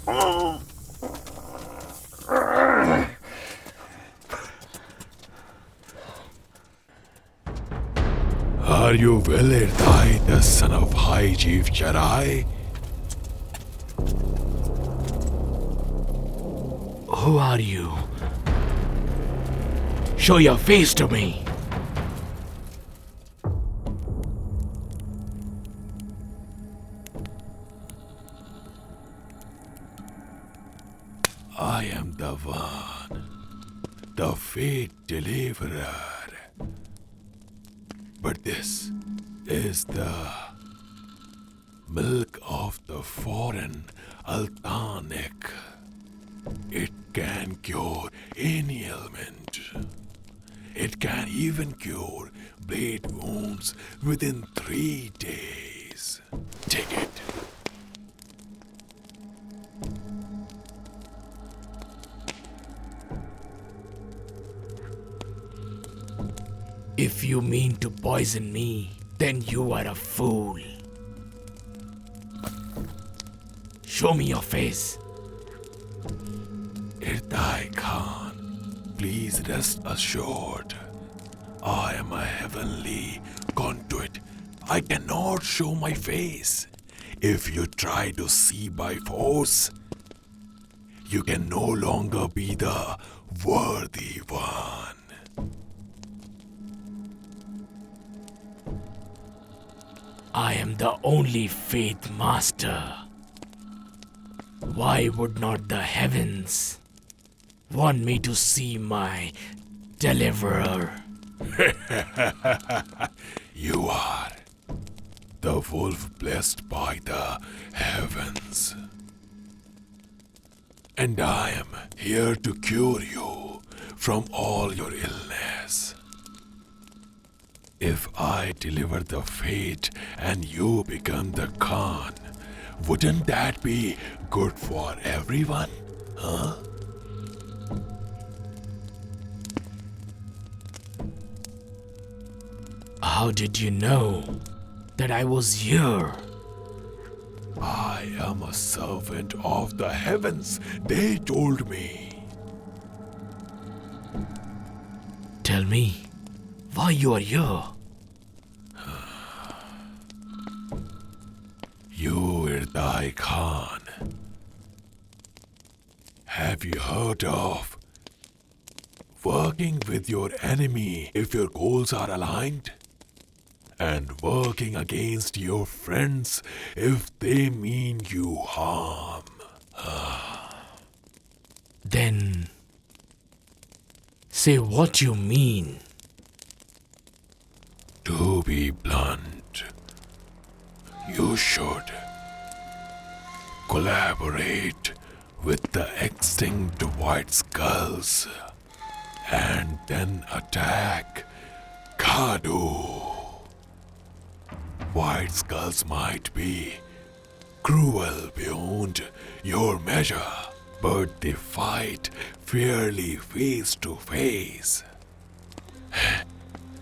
Are you Willerdai, the son of High Chief Jarai? Who are you? Show your face to me. I am the one, the fate deliverer. But this is the milk of the foreign Altanic. It can cure any ailment. It can even cure blade wounds within 3 days. Take it. If you mean to poison me, then you are a fool. Show me your face. Irdai Khan, please rest assured. I am a heavenly conduit. I cannot show my face. If you try to see by force, you can no longer be the worthy one. I am the only faith master. Why would not the heavens want me to see my deliverer? You are the wolf blessed by the heavens. And I am here to cure you from all your illness. If I deliver the fate and you become the Khan, wouldn't that be good for everyone? Huh? How did you know that I was here? I am a servant of the heavens, they told me. Tell me, why you are here? You, Irdai Khan. Have you heard of working with your enemy if your goals are aligned? And working against your friends if they mean you harm? Then say what you mean. To be blunt, you should collaborate with the extinct white skulls and then attack Kadu. White skulls might be cruel beyond your measure, but they fight fairly face to face.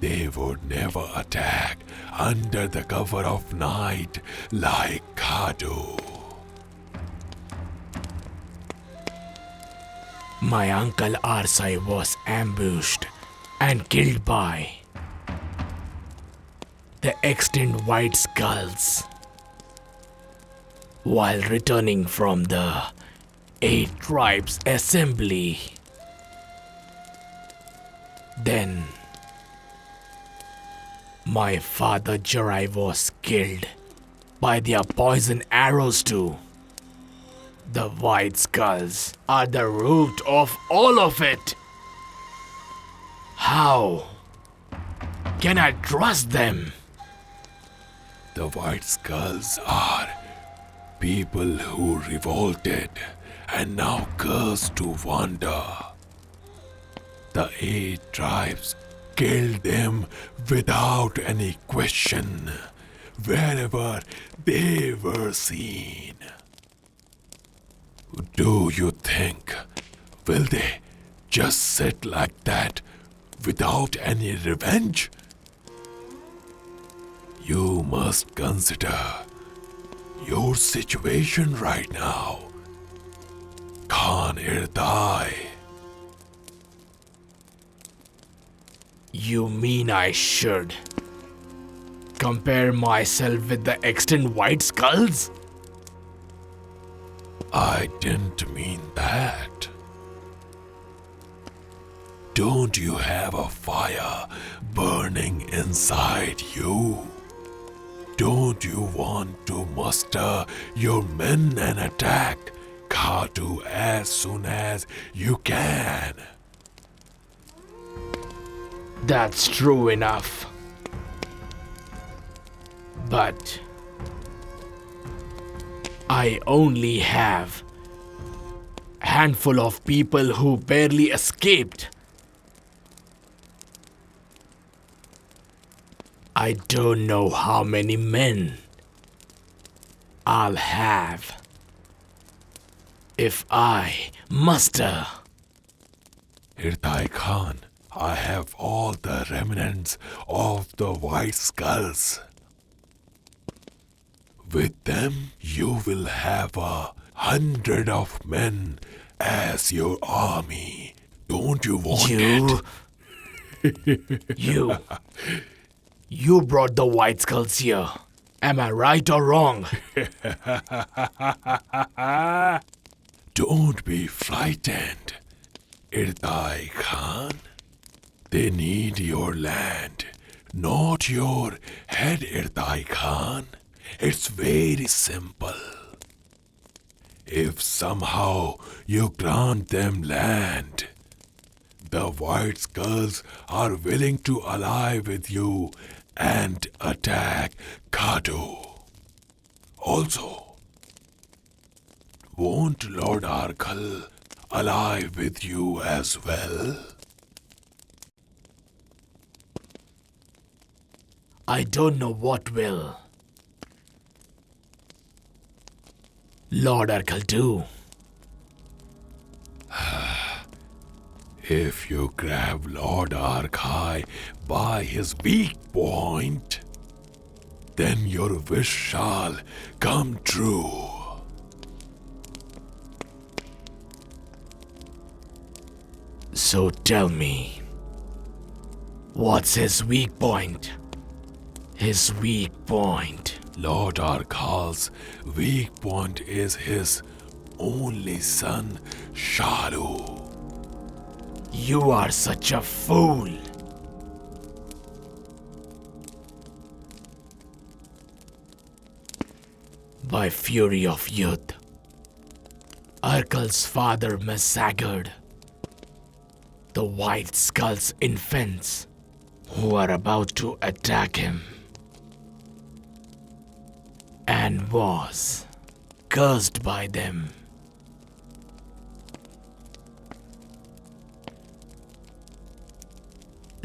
They would never attack under the cover of night like Kadu. My uncle Arsai was ambushed and killed by the extinct white skulls while returning from the 8 tribes assembly. Then my father Jarai was killed by their poison arrows too. The white skulls are the root of all of it. How can I trust them? The white skulls are people who revolted and now cursed to wander. The 8 tribes killed them without any question wherever they were seen. Do you think, will they just sit like that without any revenge? You must consider your situation right now. Khan Irdai. You mean I should compare myself with the extant white skulls? I didn't mean that. Don't you have a fire burning inside you? Don't you want to muster your men and attack Khadu as soon as you can? That's true enough. But I only have a handful of people who barely escaped. I don't know how many men I'll have if I muster. Irdai Khan, I have all the remnants of the white skulls. With them, you will have 100 of men as your army. Don't you want it? You brought the white skulls here. Am I right or wrong? Don't be frightened, Irdai Khan. They need your land, not your head, Irdai Khan. It's very simple. If somehow you grant them land, the white skulls are willing to ally with you and attack Khadu. Also, won't Lord Arkal ally with you as well? I don't know what will Lord Arkal do. If you grab Lord Arkai by his weak point, then your wish shall come true. So tell me, what's his weak point? His weak point. Lord Arkal's weak point is his only son, Shalu. You are such a fool. By fury of youth, Arkal's father massacred the White Skull's infants who are about to attack him, and was cursed by them.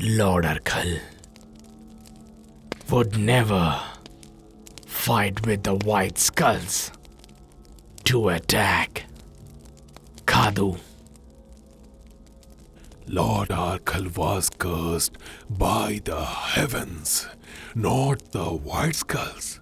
Lord Arkal would never fight with the White Skulls to attack Khadu. Lord Arkal was cursed by the heavens, not the White Skulls.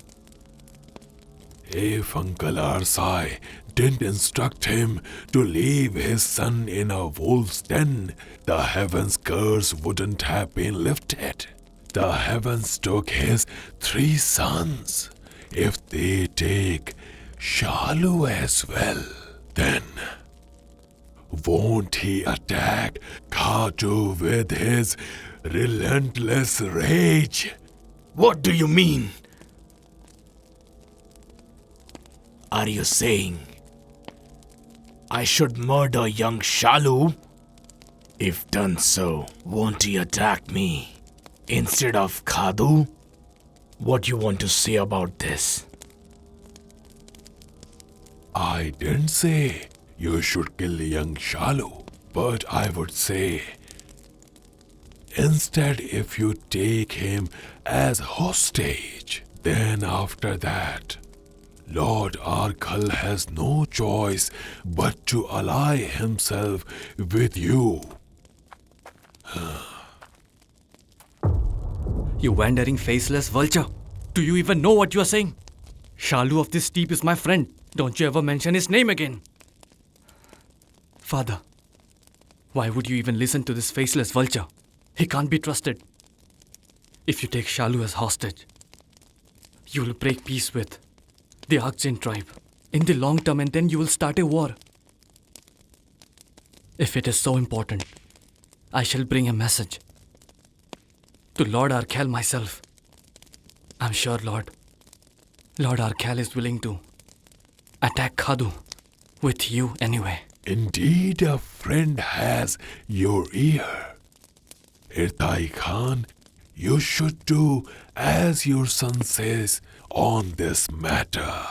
If Uncle Arsai didn't instruct him to leave his son in a wolf's den, the heavens' curse wouldn't have been lifted. The heavens took his 3 sons. If they take Shalu as well, then won't he attack Khadu with his relentless rage? What do you mean? Are you saying I should murder young Shalu? If done so, won't he attack me instead of Khadu? What do you want to say about this? I didn't say you should kill young Shalu, but I would say instead if you take him as hostage, then after that, Lord Arkal has no choice but to ally himself with you. You wandering faceless vulture. Do you even know what you are saying? Shalu of this steppe is my friend. Don't you ever mention his name again. Father, why would you even listen to this faceless vulture? He can't be trusted. If you take Shalu as hostage, you will break peace with the Archin tribe in the long term, and then you will start a war. If it is so important, I shall bring a message to Lord Arkell myself. I'm sure Lord Arkell is willing to attack Khadu with you anyway. Indeed, a friend has your ear. Irtai Khan, you should do as your son says on this matter.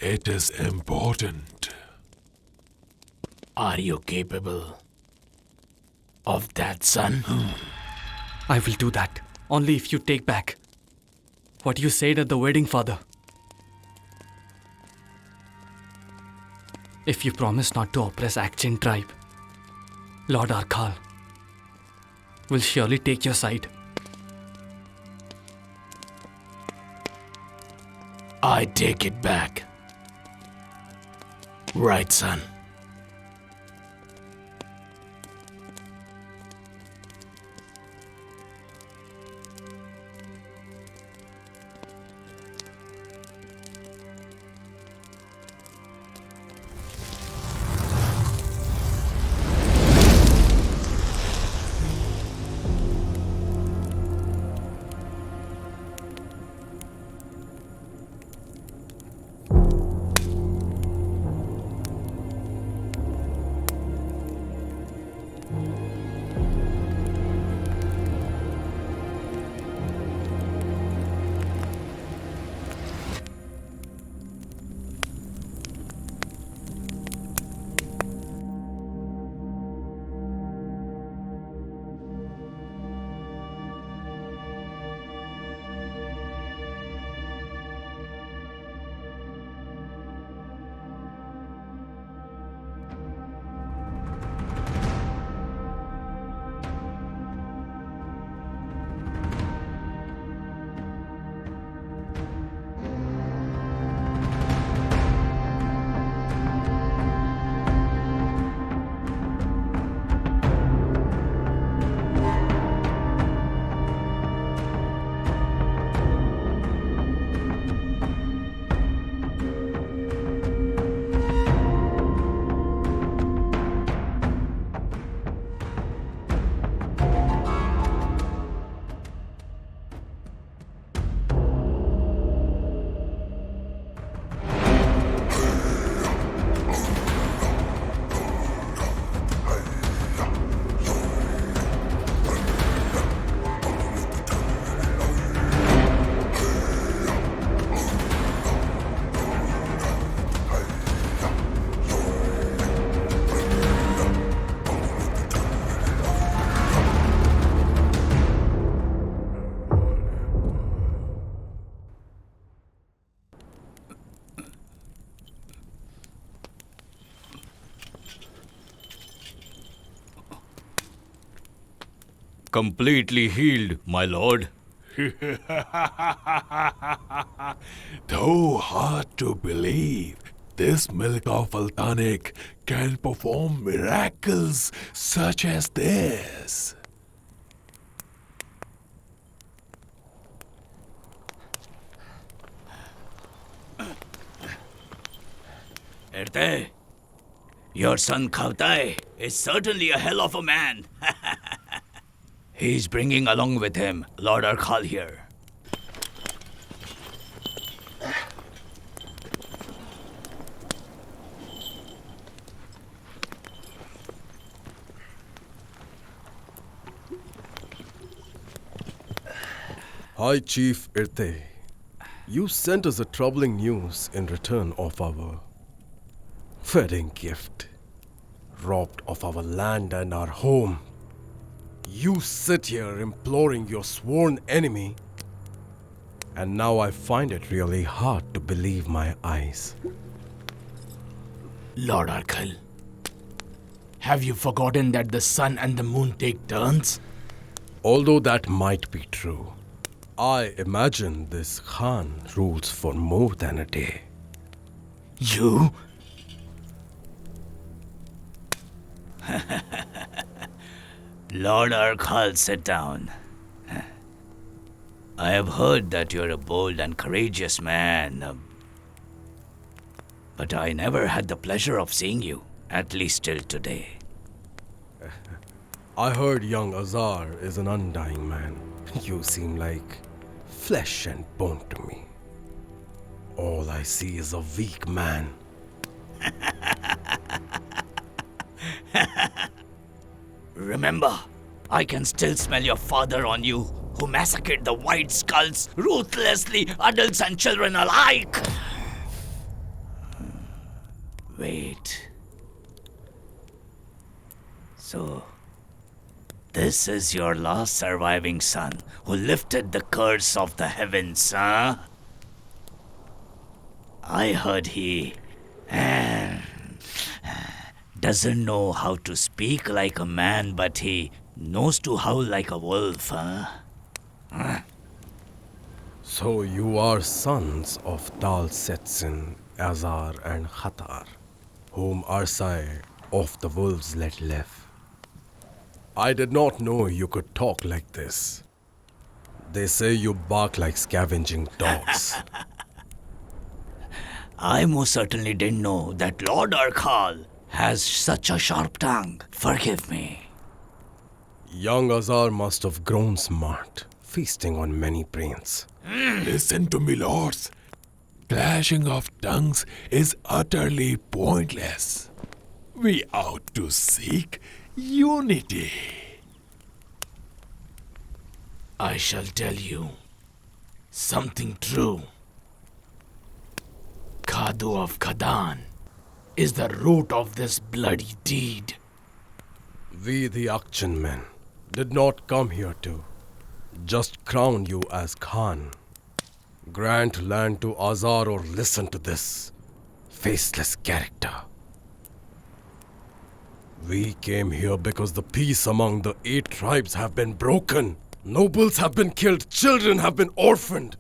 It is important. Are you capable of that, son? I will do that, only if you take back what you said at the wedding, Father. If you promise not to oppress Akchin tribe, Lord Arkal will surely take your side. I take it back. Right, son. Completely healed, my lord. Though hard to believe, this milk of Altanik can perform miracles such as this. Erte, your son Khavtai is certainly a hell of a man. He's bringing along with him Lord Arkal here. Hi, Chief Irte. You sent us a troubling news in return of our wedding gift. Robbed of our land and our home. You sit here imploring your sworn enemy, and now I find it really hard to believe my eyes. Lord Arkal, have you forgotten that the sun and the moon take turns? Although that might be true, I imagine this Khan rules for more than a day. You? Lord Urkhal, sit down. I have heard that you're a bold and courageous man. But I never had the pleasure of seeing you, at least till today. I heard young Azar is an undying man. You seem like flesh and bone to me. All I see is a weak man. Remember, I can still smell your father on you, who massacred the white skulls ruthlessly, adults and children alike. Wait. So, this is your last surviving son who lifted the curse of the heavens, huh? I heard he doesn't know how to speak like a man, but he knows to howl like a wolf, huh? So you are sons of Tal Setsin, Azar and Khatar, whom Arsai of the wolves let live. I did not know you could talk like this. They say you bark like scavenging dogs. I most certainly didn't know that Lord Urkhal has such a sharp tongue. Forgive me. Young Azar must have grown smart, feasting on many brains. Listen to me, lords. Clashing of tongues is utterly pointless. We ought to seek unity. I shall tell you something true. Khadu of Khadan is the root of this bloody deed. We, the Akchan men, did not come here to just crown you as Khan. Grant land to Azar or listen to this faceless character. We came here because the peace among the 8 tribes have been broken. Nobles have been killed, children have been orphaned,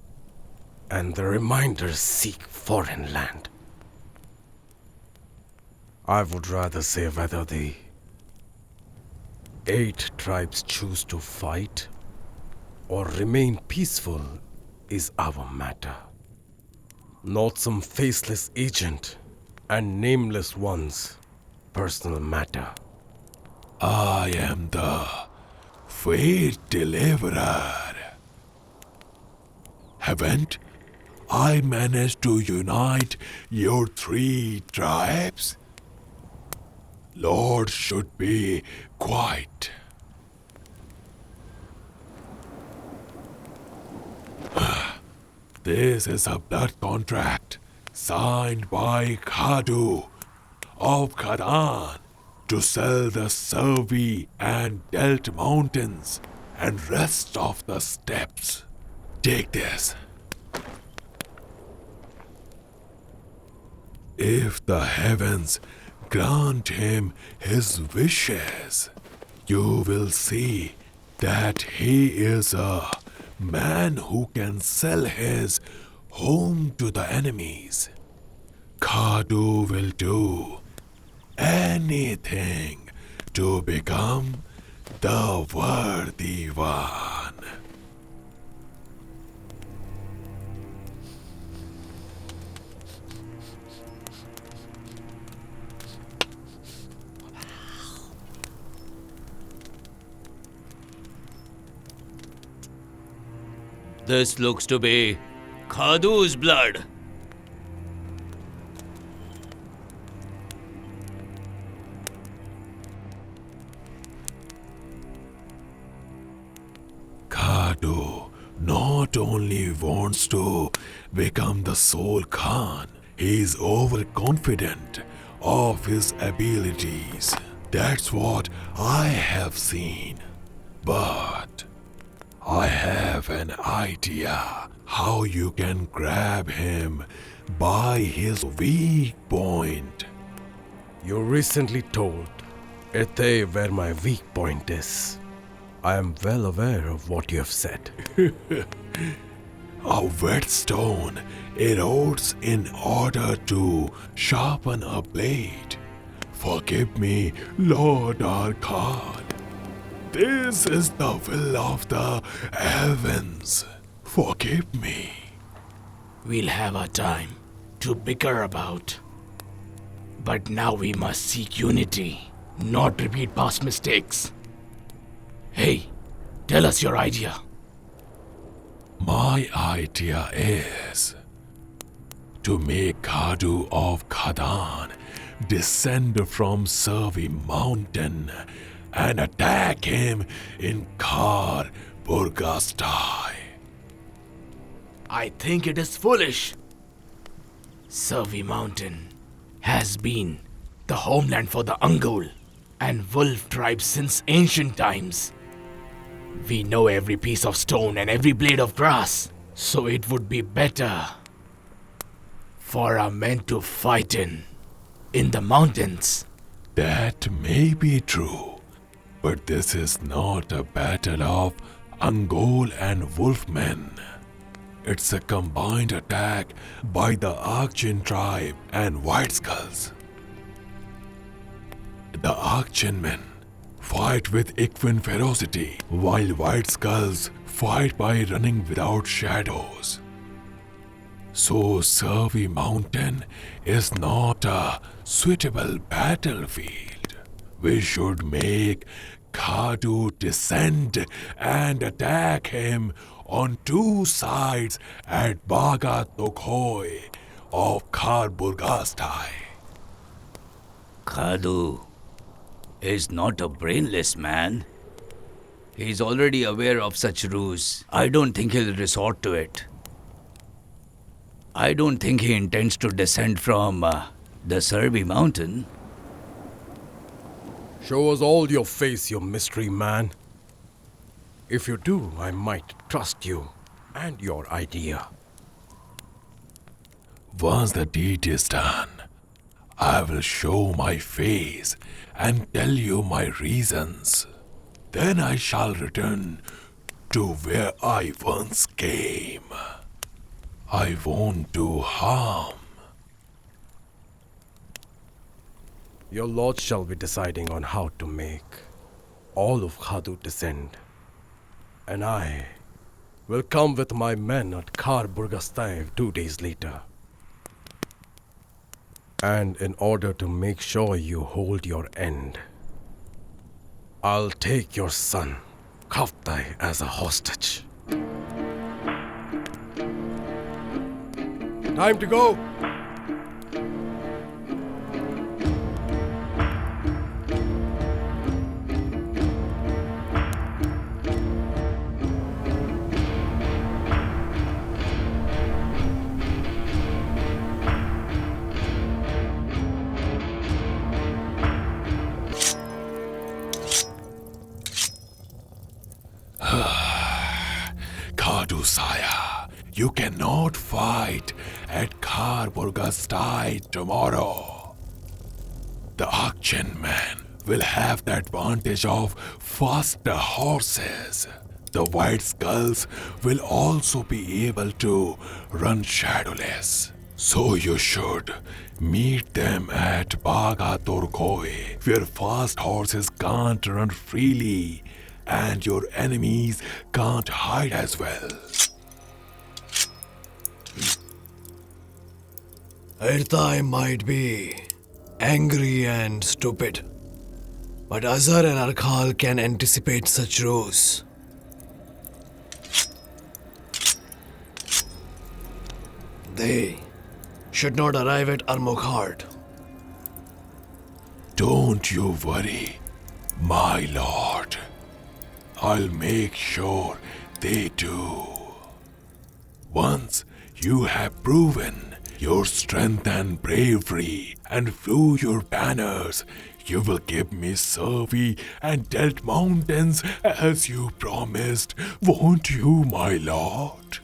and the reminders seek foreign land. I would rather say whether the 8 tribes choose to fight or remain peaceful is our matter. Not some faceless agent and nameless one's personal matter. I am the Fate Deliverer. Haven't I managed to unite your 3 tribes? Lord should be quiet. This is a blood contract signed by Khadu of Khadan to sell the Survey and Delt Mountains and rest of the steppes. Take this. If the heavens grant him his wishes, you will see that he is a man who can sell his home to the enemies. Khadu will do anything to become the worthy one. This looks to be Khadu's blood. Khadu not only wants to become the sole Khan, he is overconfident of his abilities. That's what I have seen. But I have an idea how you can grab him by his weak point. You recently told Ete where my weak point is. I am well aware of what you have said. A whetstone erodes in order to sharpen a blade. Forgive me, Lord our God. This is the will of the heavens. Forgive me. We'll have our time to bicker about. But now we must seek unity, not repeat past mistakes. Hey, tell us your idea. My idea is to make Khadu of Khadan descend from Survey Mountain and attack him in Khar Burgastai. I think it is foolish. Survey Mountain has been the homeland for the Ungol and Wolf tribes since ancient times. We know every piece of stone and every blade of grass, so it would be better for our men to fight in the mountains. That may be true, but this is not a battle of Ungol and Wolfmen. It's a combined attack by the Archin tribe and White Skulls. The Archin men fight with equine ferocity, while White Skulls fight by running without shadows. So Survey Mountain is not a suitable battlefield. We should make Khadu descend and attack him on two sides at Baga Tokhoi of Khar Burgastai. Khadu is not a brainless man. He's already aware of such ruse. I don't think he'll resort to it. I don't think he intends to descend from the Survey Mountain. Show us all your face, you mystery man. If you do, I might trust you and your idea. Once the deed is done, I will show my face and tell you my reasons. Then I shall return to where I once came. I won't do harm. Your lord shall be deciding on how to make all of Khadu descend. And I will come with my men at Khar Burgastai 2 days later. And in order to make sure you hold your end, I'll take your son, Khaftai, as a hostage. Time to go! Khadu Saya, you cannot fight at Khar Burgastai tomorrow. The Archin men will have the advantage of faster horses. The White Skulls will also be able to run shadowless. So you should meet them at Baga Torkoi, where fast horses can't run freely and your enemies can't hide as well. Irtai might be angry and stupid, but Azar and Arkhal can anticipate such ruse. They should not arrive at Armokhart. Don't you worry, my lord. I'll make sure they do. Once you have proven your strength and bravery and flew your banners, you will give me Survey and Delt Mountains as you promised, won't you, my lord?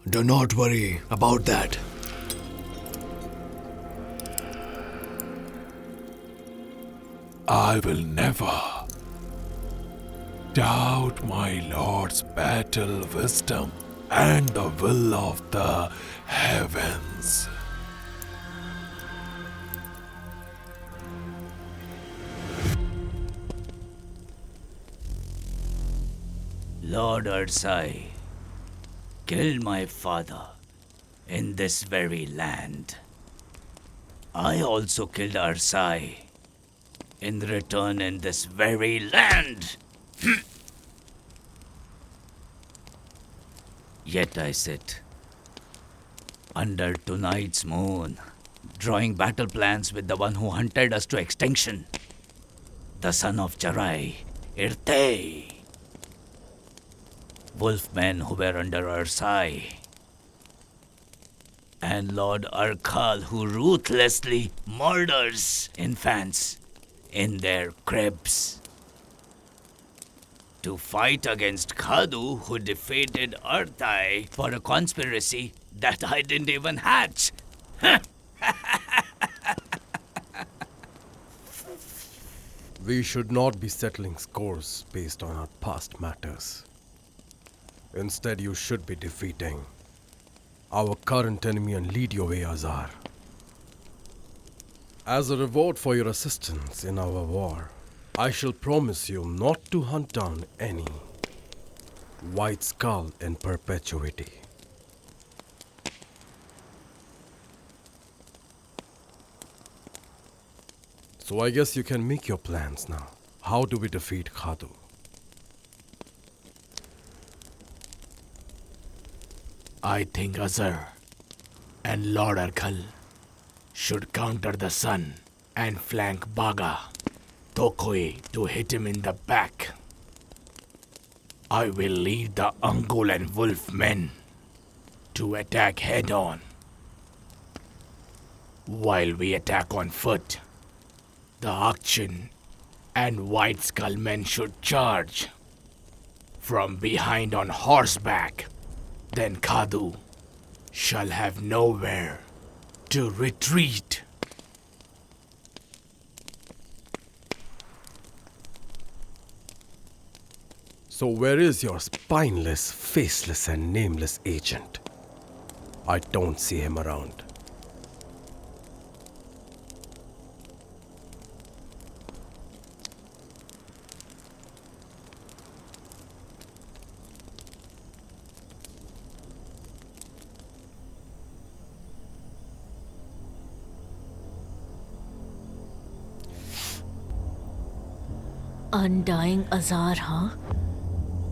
Do not worry about that. I will never doubt my lord's battle wisdom and the will of the heavens. Lord Ursai killed my father in this very land. I also killed Ursai in return in this very land. Yet I sit under tonight's moon, drawing battle plans with the one who hunted us to extinction, the son of Jarai, Irte. Wolfmen who were under Ursai, and Lord Arkal who ruthlessly murders infants in their cribs. To fight against Khadu who defeated Artai for a conspiracy that I didn't even hatch. We should not be settling scores based on our past matters. Instead, you should be defeating our current enemy and lead your way, Azar. As a reward for your assistance in our war, I shall promise you not to hunt down any White Skull in perpetuity. So I guess you can make your plans now. How do we defeat Khadu? I think Azar and Lord Arkal should counter the sun and flank Baga, Tokoi to hit him in the back. I will lead the Angol and Wolf men to attack head-on. While we attack on foot, the Akshin and White Skull men should charge from behind on horseback. Then Khadu shall have nowhere to retreat. So where is your spineless, faceless and nameless agent? I don't see him around. Undying Azar, huh?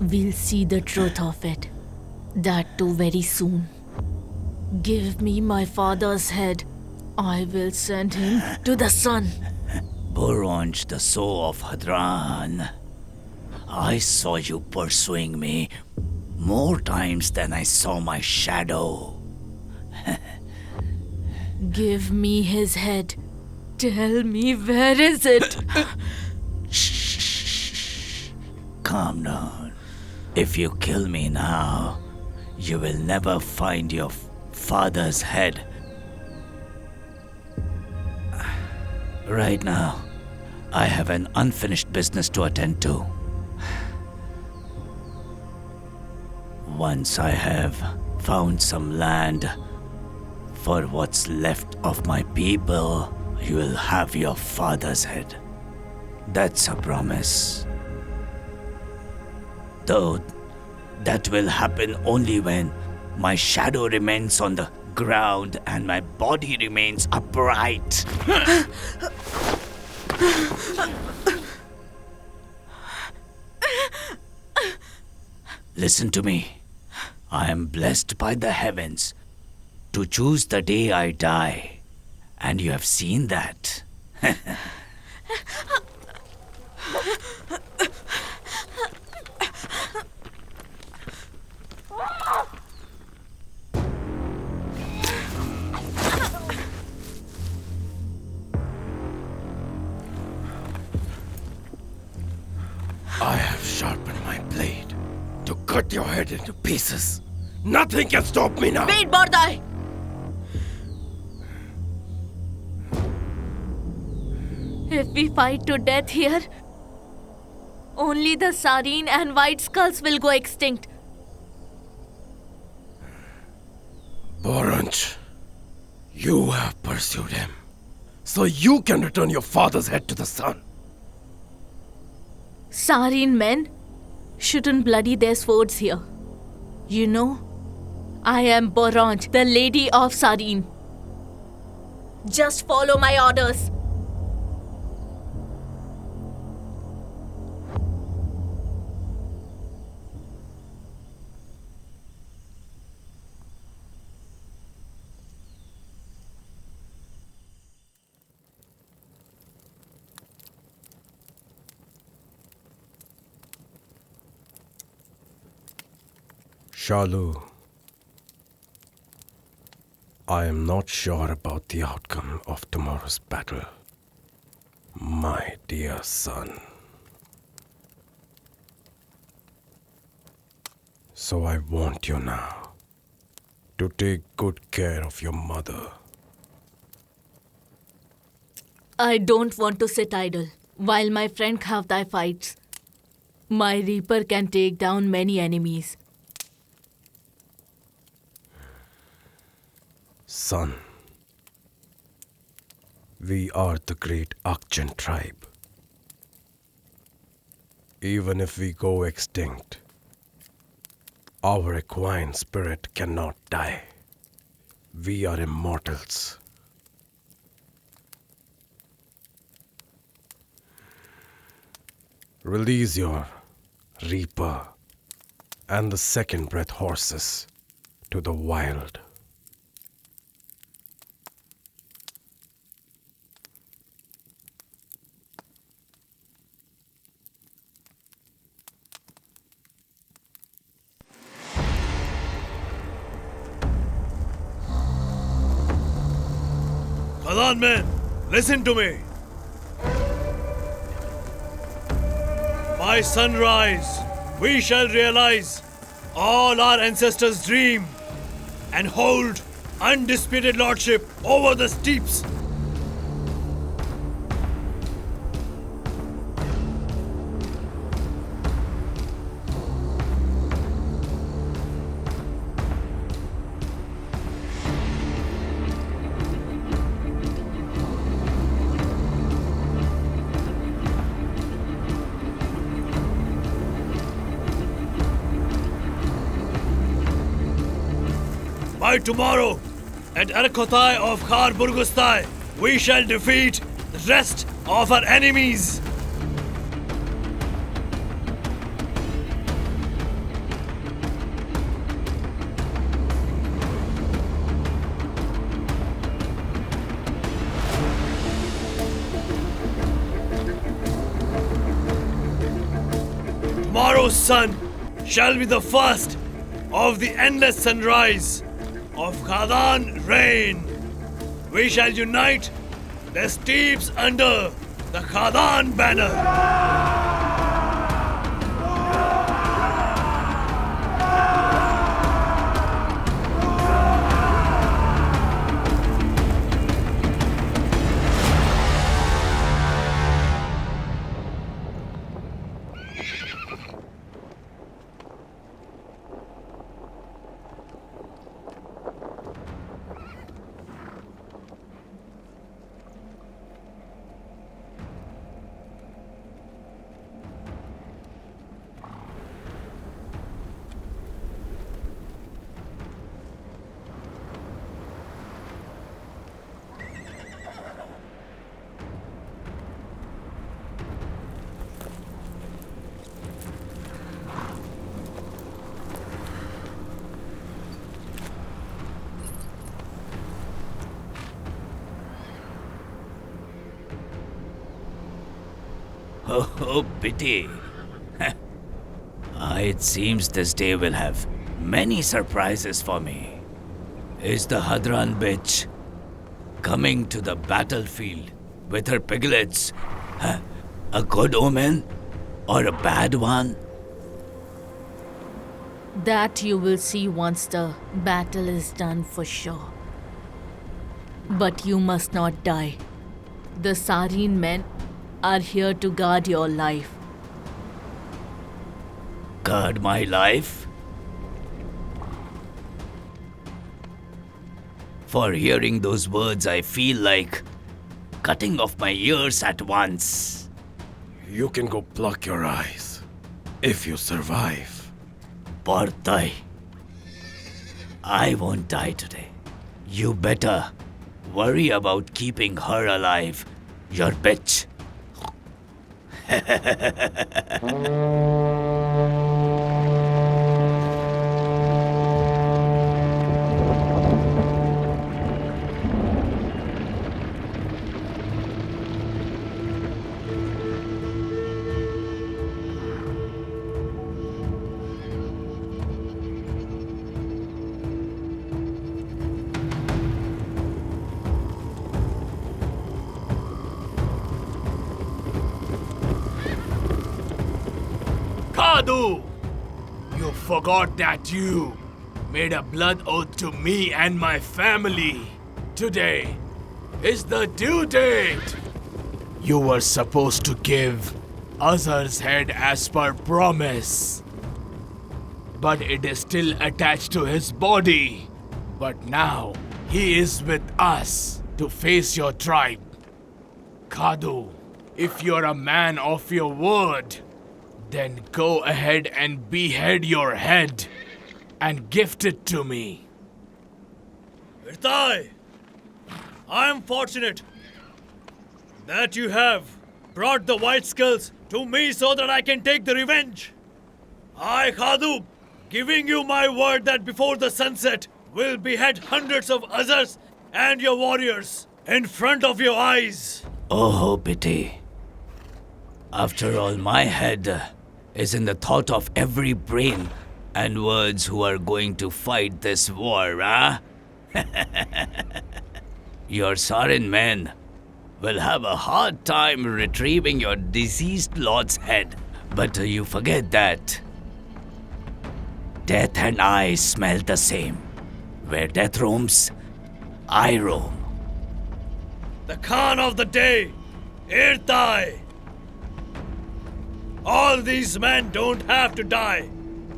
We'll see the truth of it. That too very soon. Give me my father's head. I will send him to the sun. Buronj, the soul of Hadran. I saw you pursuing me more times than I saw my shadow. Give me his head. Tell me, where is it? Calm down. If you kill me now, you will never find your father's head. Right now, I have an unfinished business to attend to. Once I have found some land for what's left of my people, you will have your father's head. That's a promise. Though that will happen only when my shadow remains on the ground and my body remains upright. Listen to me. I am blessed by the heavens to choose the day I die, and you have seen that. I have sharpened my blade to cut your head into pieces. Nothing can stop me now. Wait, Bardai! If we fight to death here, only the Sareen and White Skulls will go extinct. Boranj, you have pursued him, so you can return your father's head to the sun. Sareen men? shouldn't bloody their swords here. You know, I am Boranj, the Lady of Sareen. Just follow my orders. Shalu, I am not sure about the outcome of tomorrow's battle, my dear son. So I want you now to take good care of your mother. I don't want to sit idle while my friend Khavdai fights. My Reaper can take down many enemies. Son, we are the great Akjan tribe. Even if we go extinct, our equine spirit cannot die. We are immortals. Release your Reaper and the second breath horses to the wild. Khadan men, listen to me. By sunrise, we shall realize all our ancestors' dream and hold undisputed lordship over the steppes. By tomorrow, at Arkotai of Khar Burgustai, we shall defeat the rest of our enemies. Tomorrow's sun shall be the first of the endless sunrise of Khadan reign. We shall unite the steppes under the Khadan banner. Oh, pity. It seems this day will have many surprises for me. Is the Hadran bitch coming to the battlefield with her piglets a good omen or a bad one? That you will see once the battle is done for sure. But you must not die. The Sareen men are here to guard your life. Guard my life? For hearing those words, I feel like cutting off my ears at once. You can go pluck your eyes. If you survive. Partai. I won't die today. You better worry about keeping her alive, your bitch. Kadu! You forgot that you made a blood oath to me and my family. Today is the due date. You were supposed to give Azar's head as per promise. But it is still attached to his body. But now he is with us to face your tribe. Kadu, if you're a man of your word, then go ahead and behead your head and gift it to me. Virtai, I am fortunate that you have brought the white skulls to me so that I can take the revenge. I, Khadu, giving you my word that before the sunset, will behead hundreds of others and your warriors in front of your eyes. Oh, pity. After all, my head is in the thought of every brain and words who are going to fight this war, huh? Your Sarin men will have a hard time retrieving your deceased lord's head. But you forget that death and I smell the same. Where death roams, I roam. The Khan of the day, Irtai. All these men don't have to die.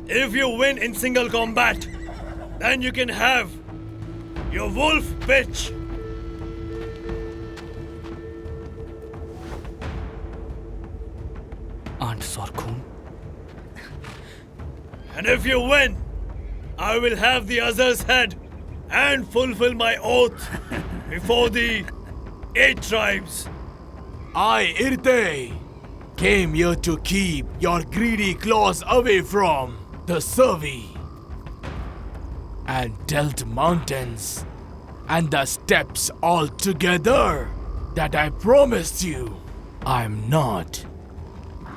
If you win in single combat, then you can have your wolf bitch. Aunt Sorkun. And if you win, I will have the other's head and fulfill my oath before the 8 tribes. I, Irte, came here to keep your greedy claws away from the Survey and Delt Mountains and the steppes all together that I promised you. I'm not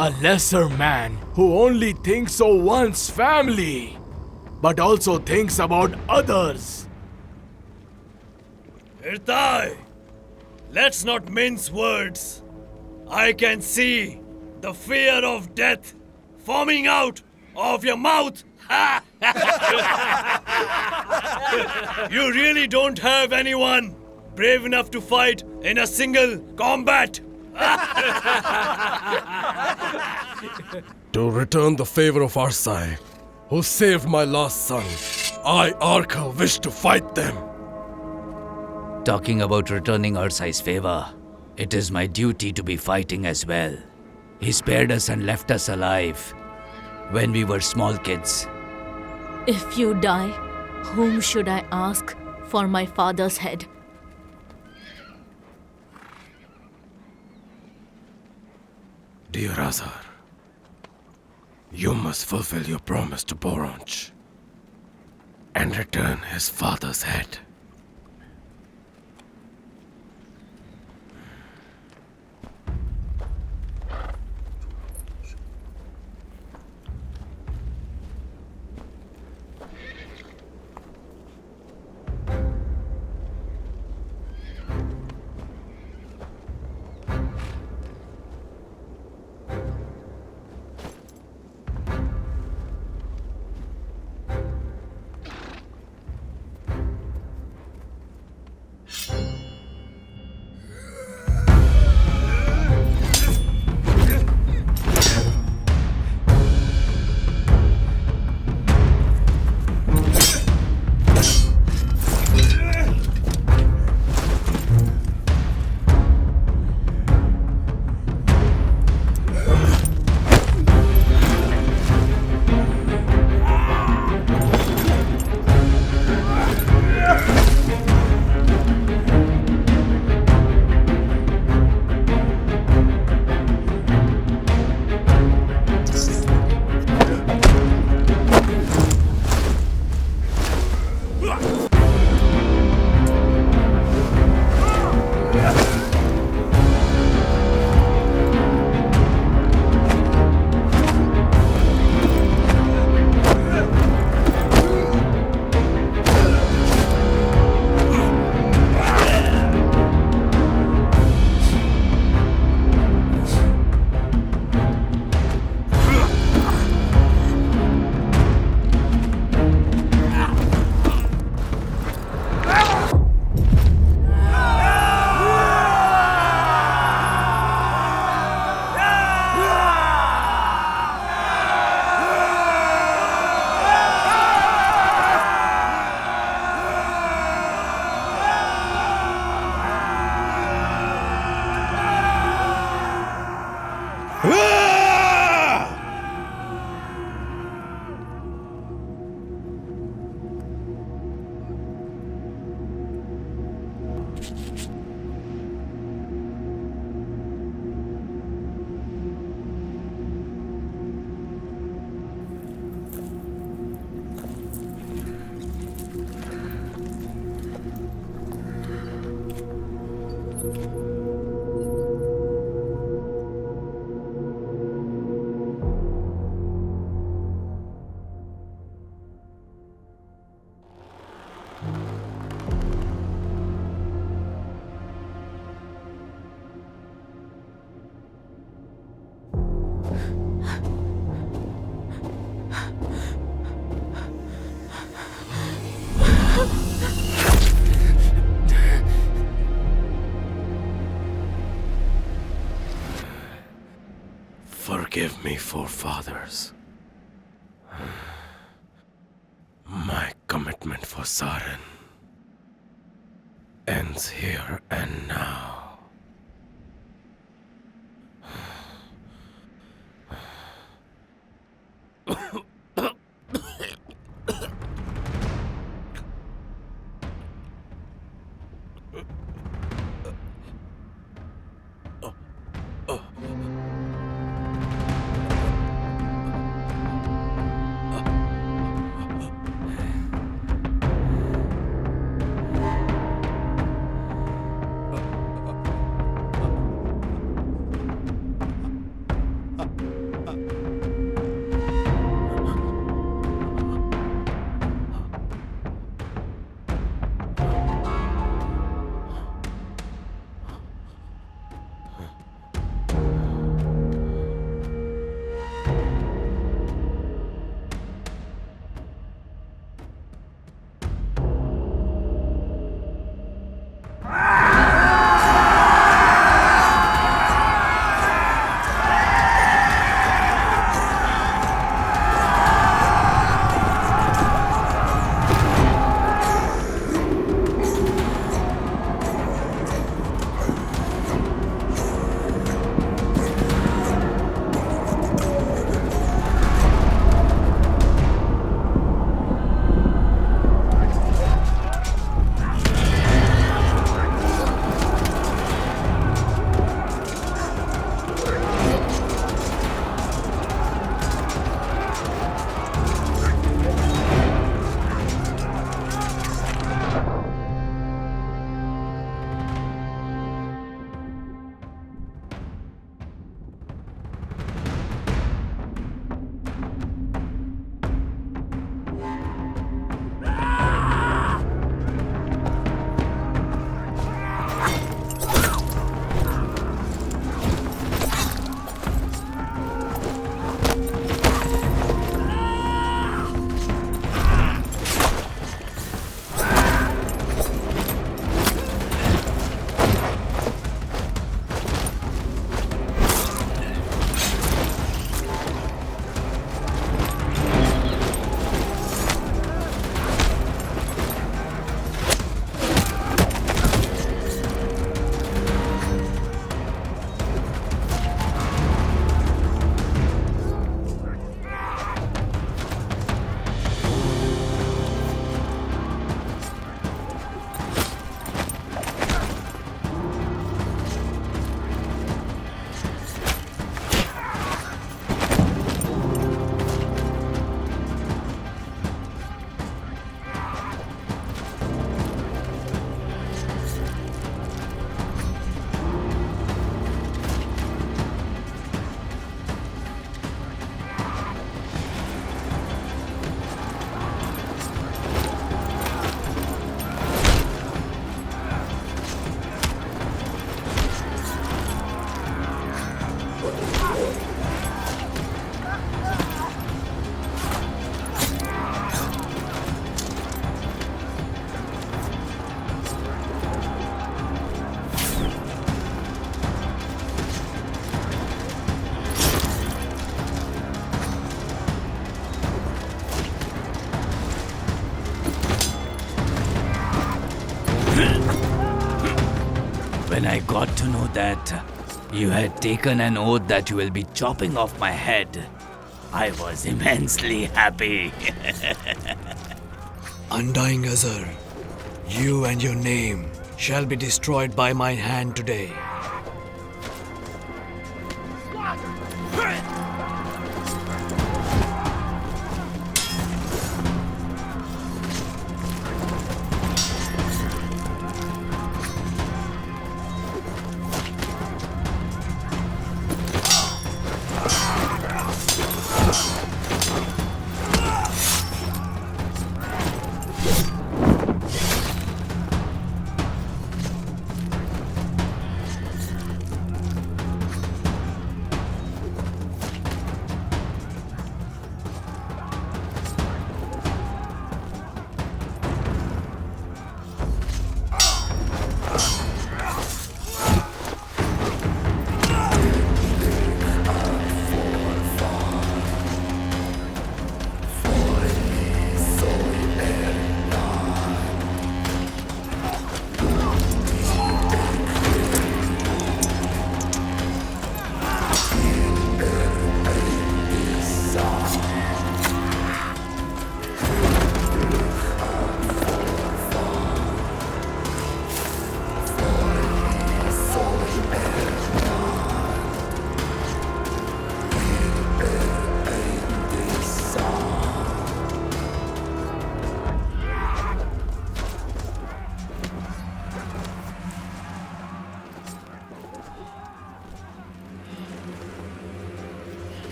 a lesser man who only thinks of one's family, but also thinks about others. Irtai, let's not mince words. I can see the fear of death foaming out of your mouth. You really don't have anyone brave enough to fight in a single combat. To return the favor of Arsai, who saved my lost son, I, Arka, wish to fight them. Talking about returning Ursai's favor, it is my duty to be fighting as well. He spared us and left us alive when we were small kids. If you die, whom should I ask for my father's head? Dear Azar, you must fulfill your promise to Boronch and return his father's head. Forgive me, forefathers. My commitment for Saren ends here and now. When I got to know that You had taken an oath that you will be chopping off my head. I was immensely happy. Undying Azar, you and your name shall be destroyed by my hand today.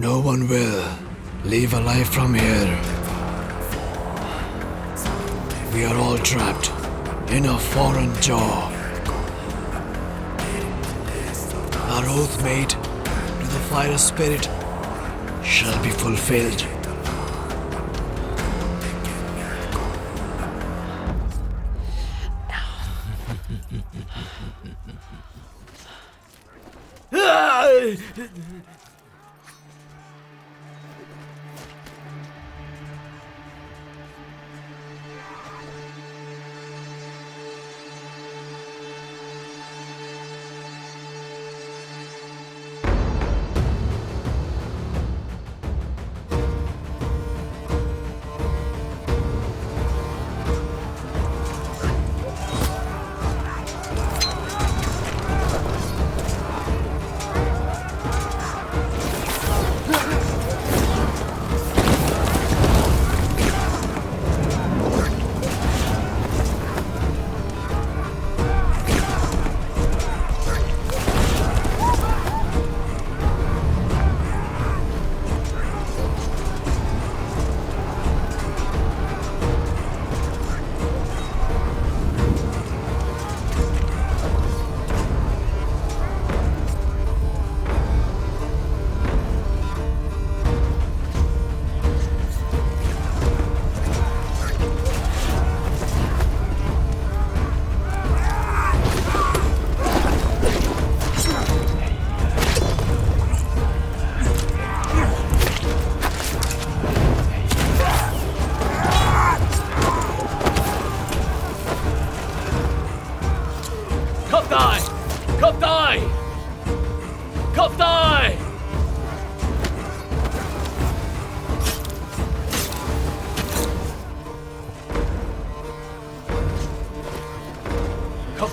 No one will leave alive from here. We are all trapped in a foreign jaw. Our oath made to the fire spirit shall be fulfilled.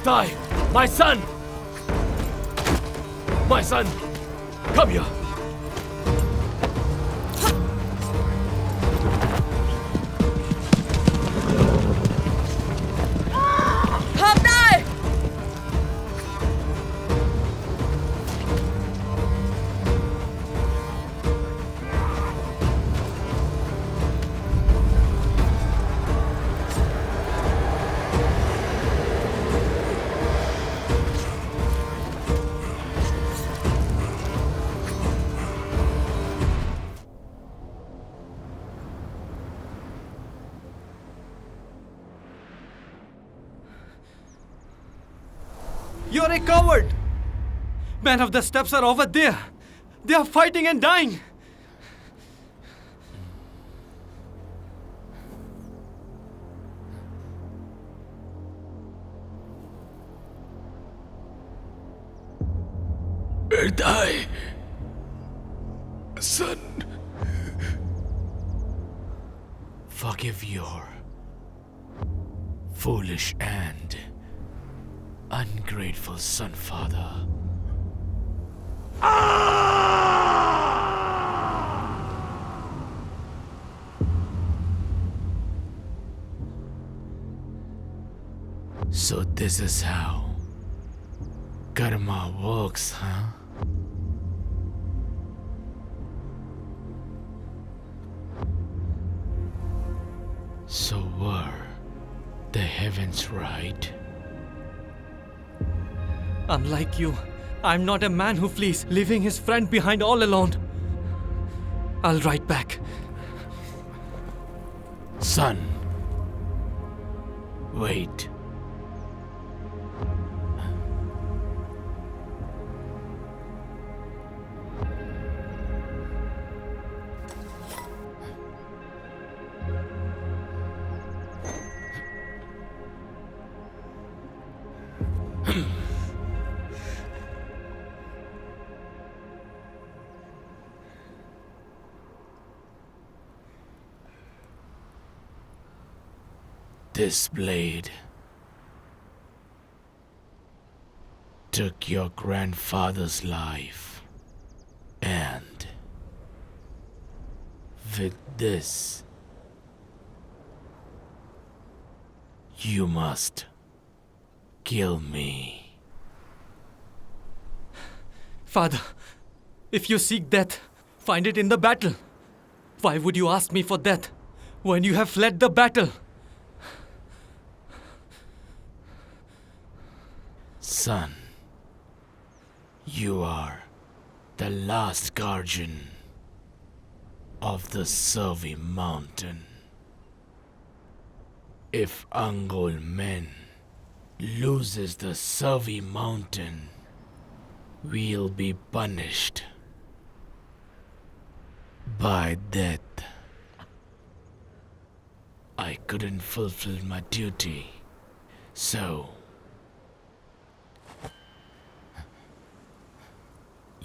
Die! My son! My son! Come here! You're a coward! Men of the steppes are over there. They are fighting and dying. die. Son. Forgive your foolish and ungrateful son, father. So this is how karma works, huh? So were the heavens right? Unlike you, I'm not a man who flees, leaving his friend behind all alone. I'll ride back. Son, wait. This blade took your grandfather's life, and with this, you must kill me. Father, if you seek death, find it in the battle. Why would you ask me for death when you have fled the battle? Son, you are the last guardian of the Survey Mountain. If Angol men loses the Survey Mountain, we'll be punished by death. I couldn't fulfill my duty, so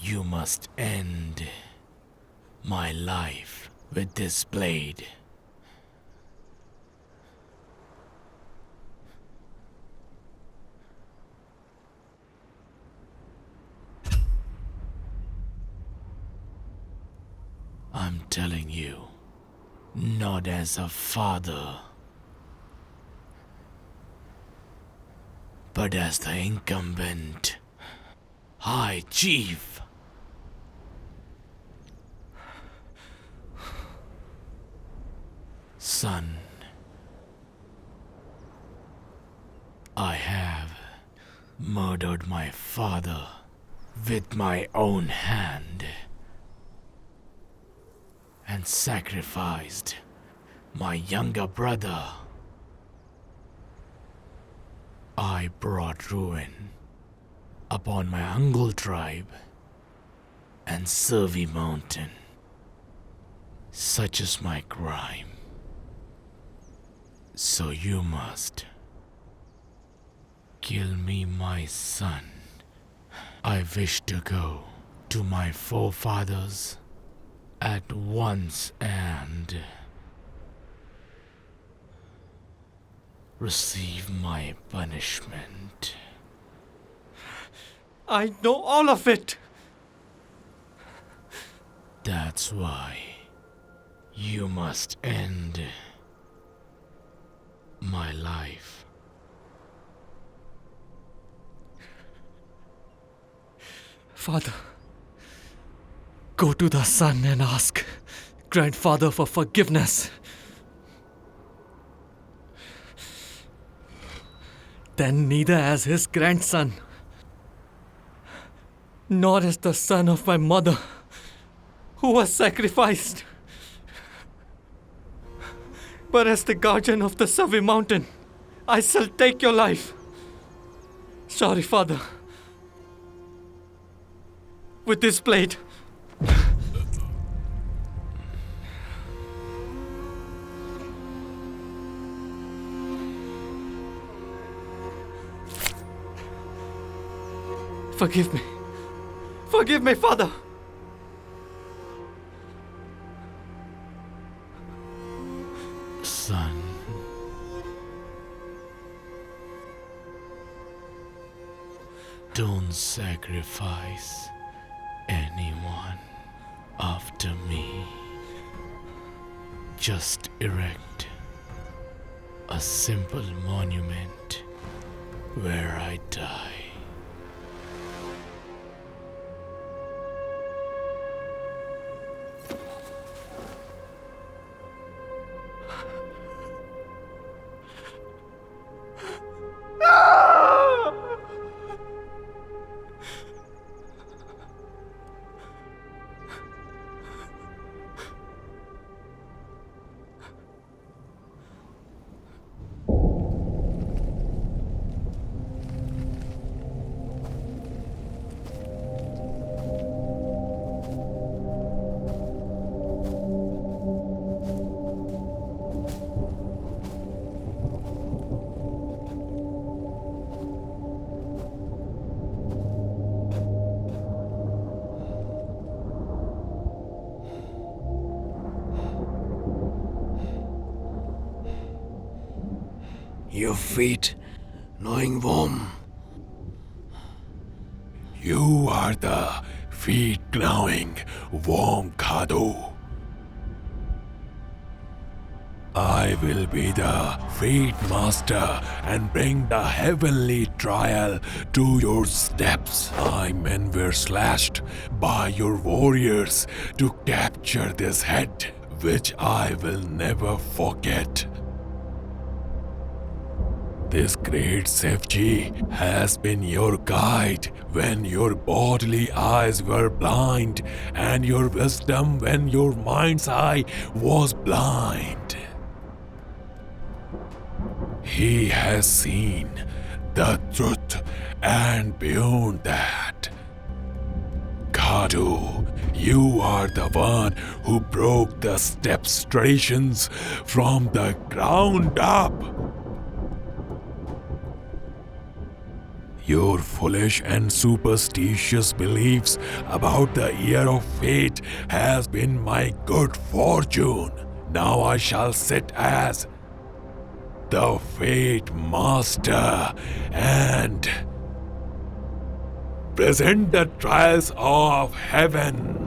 you must end my life with this blade. I'm telling you, not as a father, but as the incumbent High Chief. Son, I have murdered my father with my own hand and sacrificed my younger brother. I brought ruin upon my Angol tribe and Survey Mountain. Such is my crime. So you must kill me, my son. I wish to go to my forefathers at once and receive my punishment. I know all of it. That's why you must end my life. Father, go to the son and ask grandfather for forgiveness. Then neither as his grandson, nor as the son of my mother, who was sacrificed, but as the guardian of the Survey Mountain, I shall take your life. Sorry, Father. With this blade. Forgive me. Forgive me, Father. Son, don't sacrifice anyone after me. Just erect a simple monument where I die. Your feet, gnawing worm. You are the feet-gnawing worm, Khadu. I will be the feet master and bring the heavenly trial to your steps. My men were slashed by your warriors to capture this head, which I will never forget. This great Sefji has been your guide when your bodily eyes were blind, and your wisdom when your mind's eye was blind. He has seen the truth and beyond that. Khadu, you are the one who broke the steppes traditions from the ground up. Your foolish and superstitious beliefs about the year of fate has been my good fortune. Now I shall sit as the Fate Master and present the trials of heaven.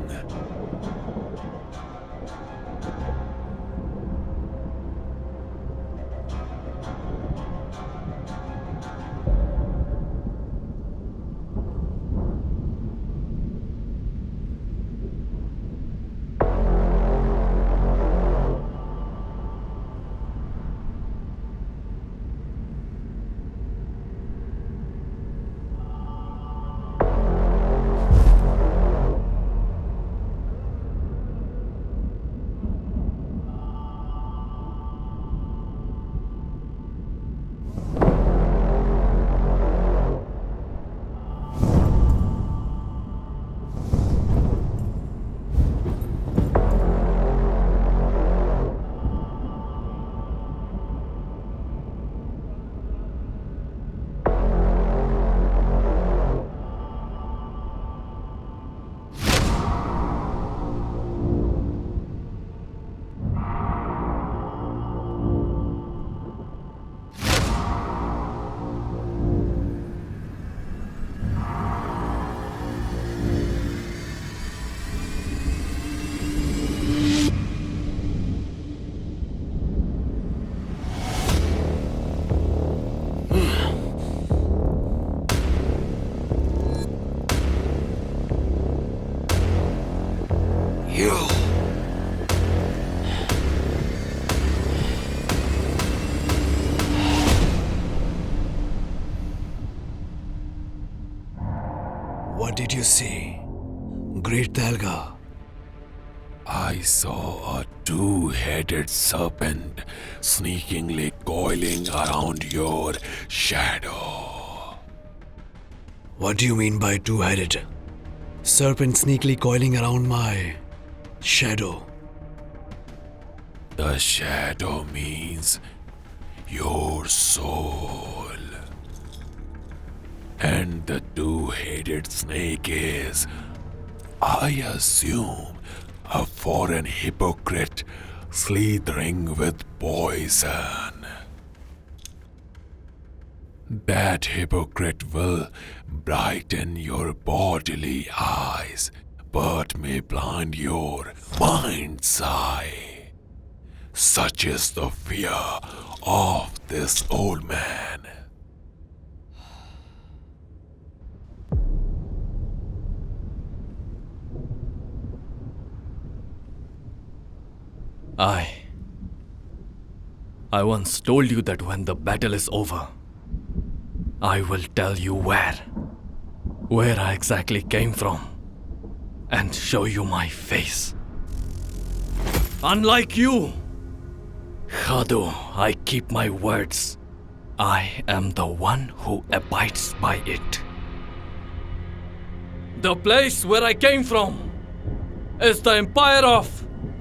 What did you see, Great Talga? I saw a two-headed serpent sneakingly coiling around your shadow. What do you mean by two-headed? Serpent sneakily coiling around my shadow. The shadow means your soul. And the two-headed snake is I assume a foreign hypocrite slithering with poison. That hypocrite will brighten your bodily eyes, but may blind your mind's eye. Such is the fear of this old man. I once told you that when the battle is over, I will tell you where I exactly came from, and show you my face. Unlike you, Khadu, I keep my words. I am the one who abides by it. The place where I came from is the empire of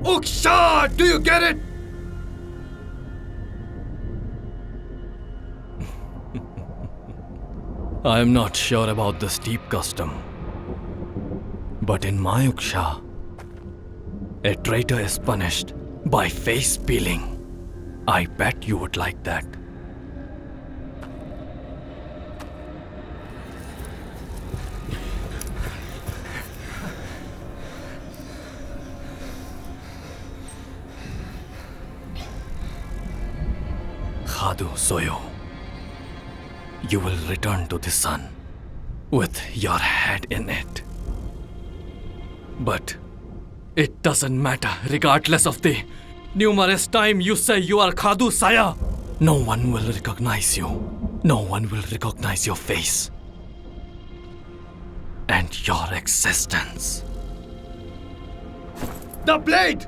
Uksha! Do you get it? I am not sure about the steep custom, but in my Uksha, a traitor is punished by face peeling. I bet you would like that. Khadu Soyo, you will return to the sun with your head in it. But it doesn't matter, regardless of the numerous times you say you are Khadu Saya. No one will recognize you. No one will recognize your face and your existence. The blade!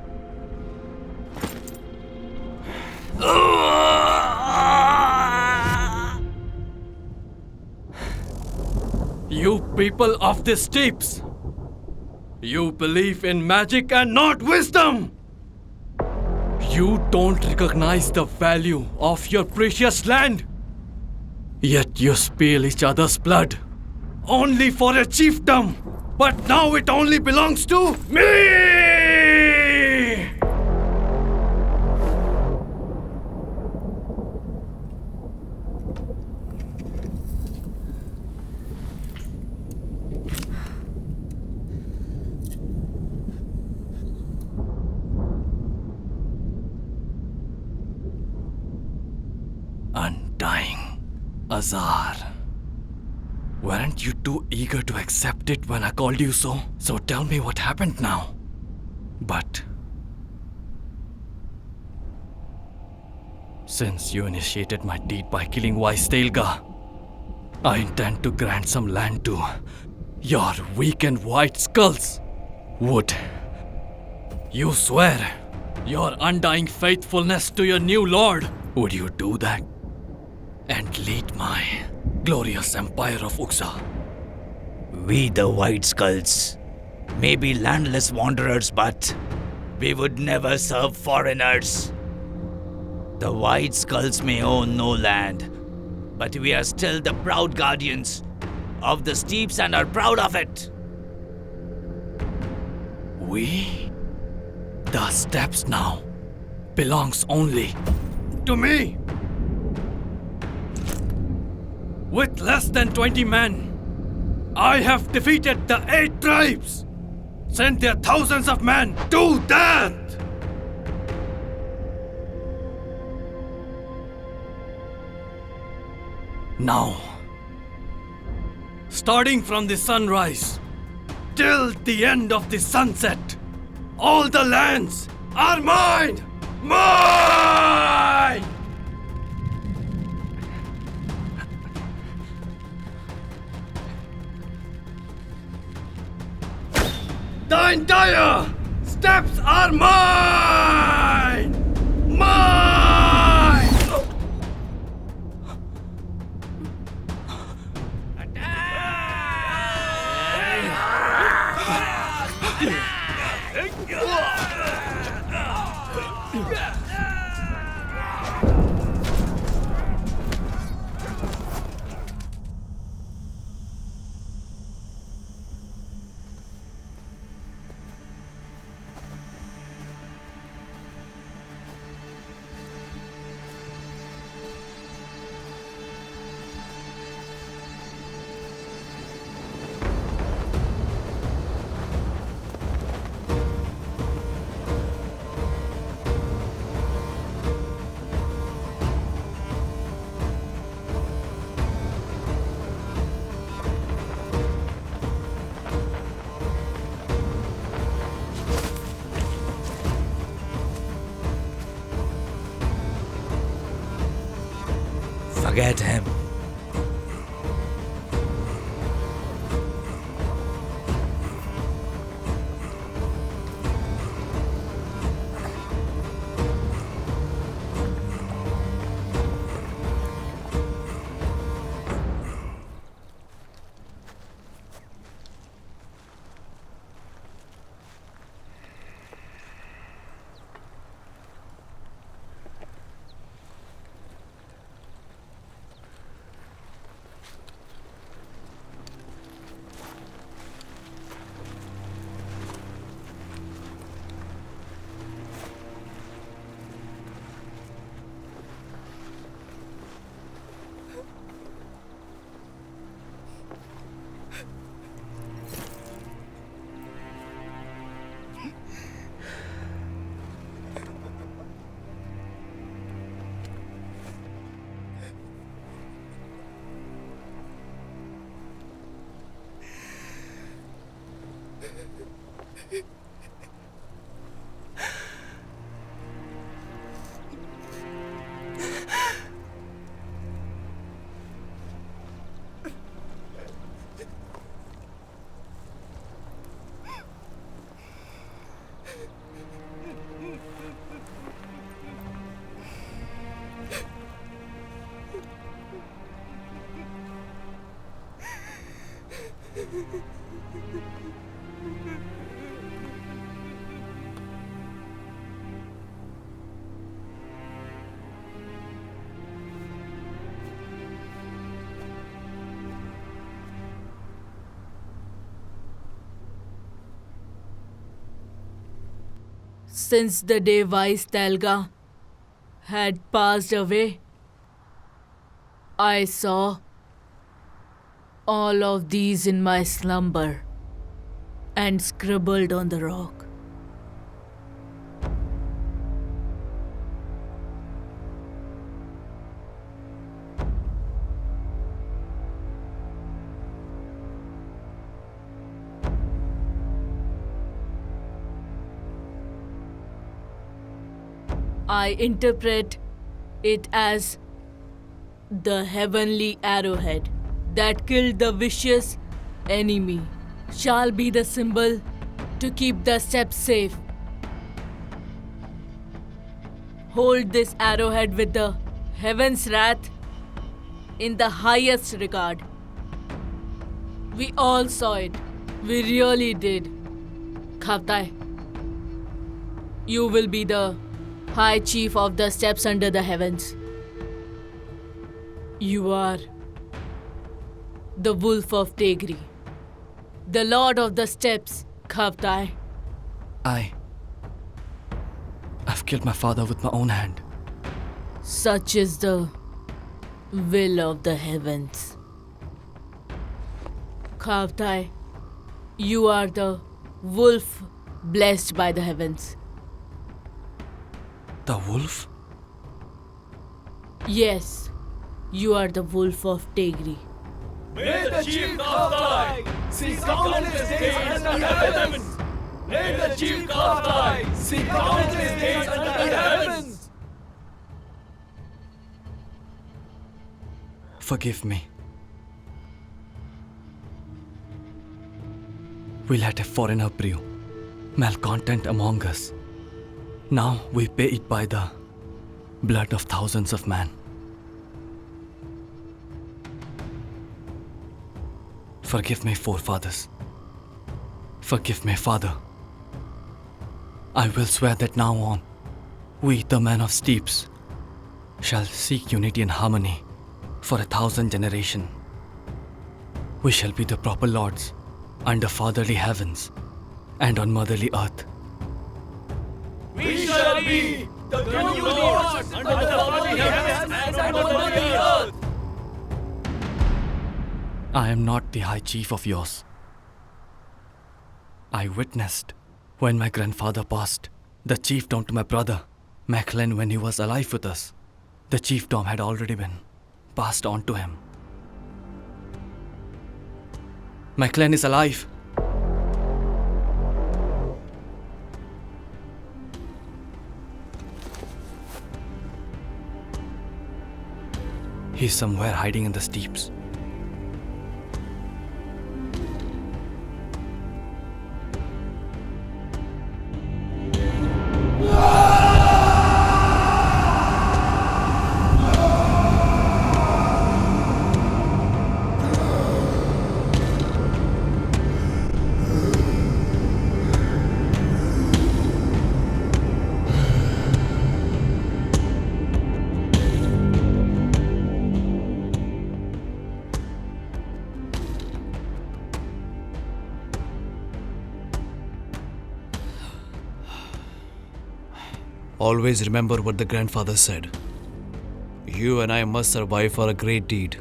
You people of the steppes, you believe in magic and not wisdom. You don't recognize the value of your precious land. Yet you spill each other's blood only for a chiefdom. But now it only belongs to me! Undying Azar. Weren't you too eager to accept it when I called you so? So tell me what happened now. But since you initiated my deed by killing Vaistelga, I intend to grant some land to your weak and white skulls. Would you swear your undying faithfulness to your new lord? Would you do that and lead my glorious empire of Uxa? We, the White Skulls, may be landless wanderers, but we would never serve foreigners. The White Skulls may own no land, but we are still the proud guardians of the steppes and are proud of it. We? The steppes now belongs only to me. With less than 20 men, I have defeated the 8 tribes, sent their thousands of men to death. Now, starting from the sunrise till the end of the sunset, all the lands are mine! Mine! The entire steppes are mine! Mine! Forget him. Since the day Vice Talga had passed away, I saw all of these in my slumber and scribbled on the rock. I interpret it as the heavenly arrowhead that killed the vicious enemy shall be the symbol to keep the steps safe. Hold this arrowhead with the heaven's wrath in the highest regard. We all saw it. We really did. Khavtai, you will be the High Chief of the Steps under the heavens. You are the Wolf of Tegri, the Lord of the Steps, Khavtai. I've killed my father with my own hand. Such is the will of the heavens. Khavtai, you are the wolf blessed by the heavens. The wolf? Yes, you are the wolf of Tegri. May the chief Khavtai see countless days under the heavens! May the chief Khavtai see countless days under the heavens! Forgive me. We let a foreigner brew malcontent among us. Now we pay it by the blood of thousands of men. Forgive me, forefathers. Forgive me, Father. I will swear that now on, we, the men of steeps, shall seek unity and harmony for 1,000 generations. We shall be the proper lords under fatherly heavens and on motherly earth. We shall be the new lords under the fatherly heavens and on motherly earth! I am not the high chief of yours. I witnessed when my grandfather passed the chiefdom to my brother, Macklin, when he was alive with us. The chiefdom had already been passed on to him. Macklin is alive. He's somewhere hiding in the steppes. Always remember what the grandfather said. You and I must survive for a great deed.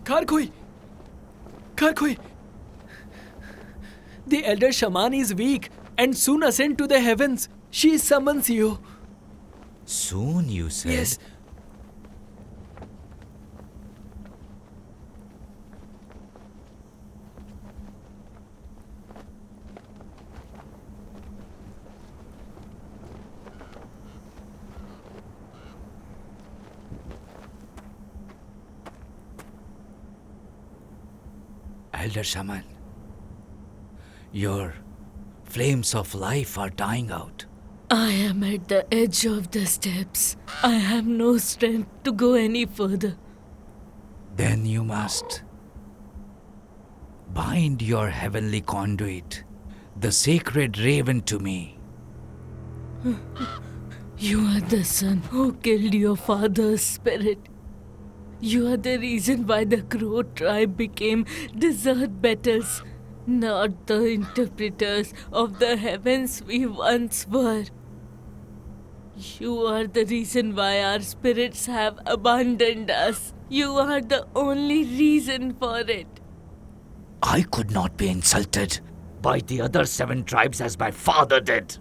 Karkui! Karkui! The elder shaman is weak and soon ascend to the heavens. She summons you. Soon, you said? Yes. Elder Shaman, your flames of life are dying out. I am at the edge of the steps. I have no strength to go any further. Then you must bind your heavenly conduit, the sacred raven, to me. You are the son who killed your father's spirit. You are the reason why the Crow tribe became desert betters, not the interpreters of the heavens we once were. You are the reason why our spirits have abandoned us. You are the only reason for it. I could not be insulted by the other 7 tribes as my father did.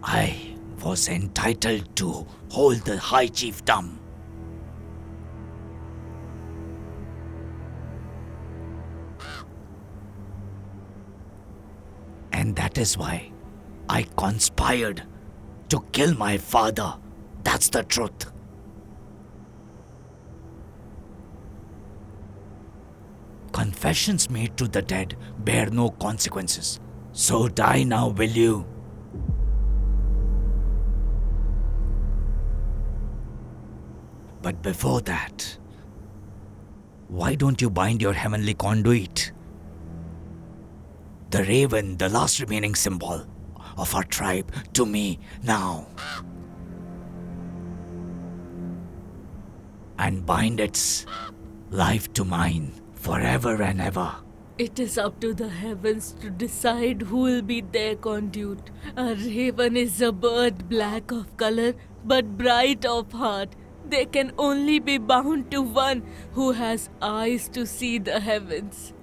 I was entitled to hold the High Chiefdom. And that is why I conspired to kill my father. That's the truth. Confessions made to the dead bear no consequences. So die now, will you? But before that, why don't you bind your heavenly conduit? The raven, the last remaining symbol of our tribe, to me now. And bind its life to mine forever and ever. It is up to the heavens to decide who will be their conduit. A raven is a bird black of color but bright of heart. They can only be bound to one who has eyes to see the heavens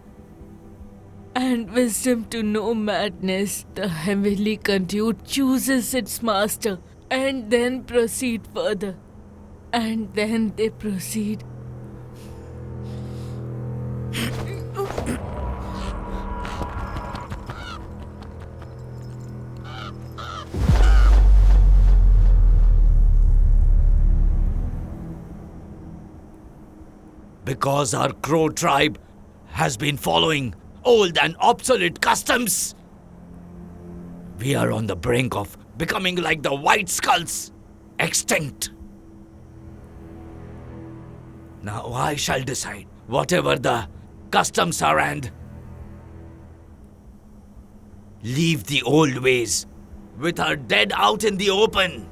and wisdom to know madness. The heavenly conduit chooses its master and then proceed further. And then they proceed. Because our Crow tribe has been following old and obsolete customs. We are on the brink of becoming like the White Skulls, extinct. Now I shall decide whatever the customs are and leave the old ways with our dead out in the open.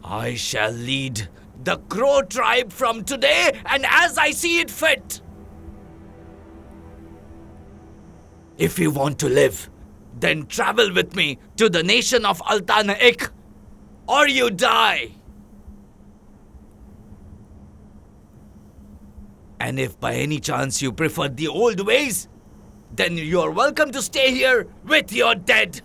I shall lead the Crow tribe from today and as I see it fit. If you want to live, then travel with me to the nation of Altanaik, or you die. And if by any chance you prefer the old ways, then you are welcome to stay here with your dead.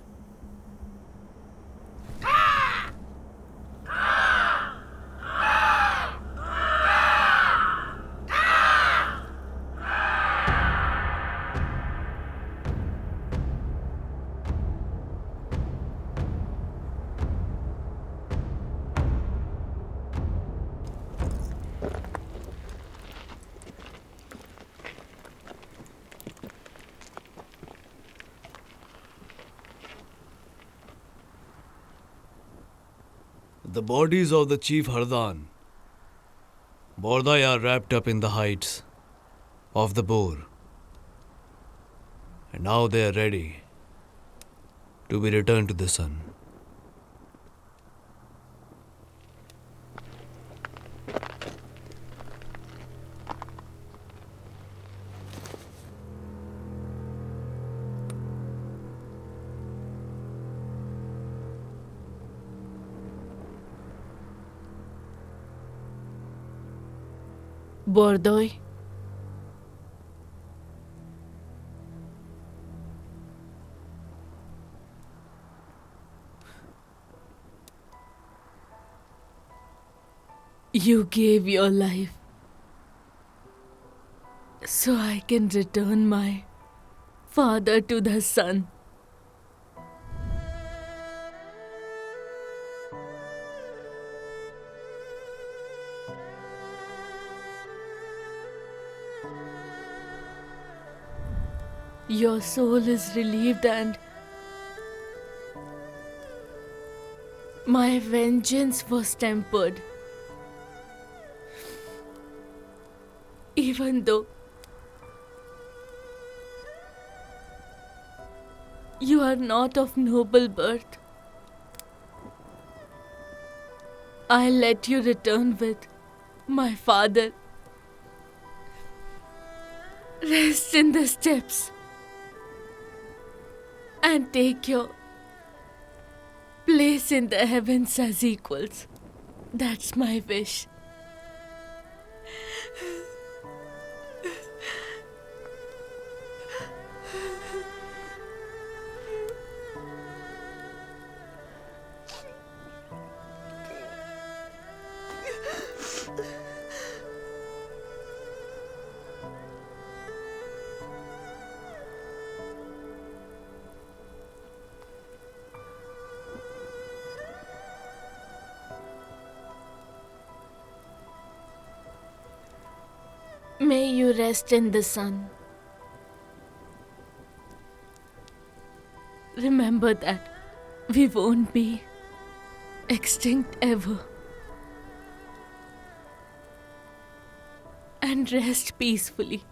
The bodies of the chief Hardan, Bordai, are wrapped up in the hides of the boar. And now they are ready to be returned to the sun. Bordoy, you gave your life so I can return my father to the sun. Your soul is relieved and my vengeance was tempered. Even though you are not of noble birth, I'll let you return with my father. Rest in the steppes and take your place in the heavens as equals. That's my wish. May you rest in the sun. Remember that we won't be extinct ever. And rest peacefully.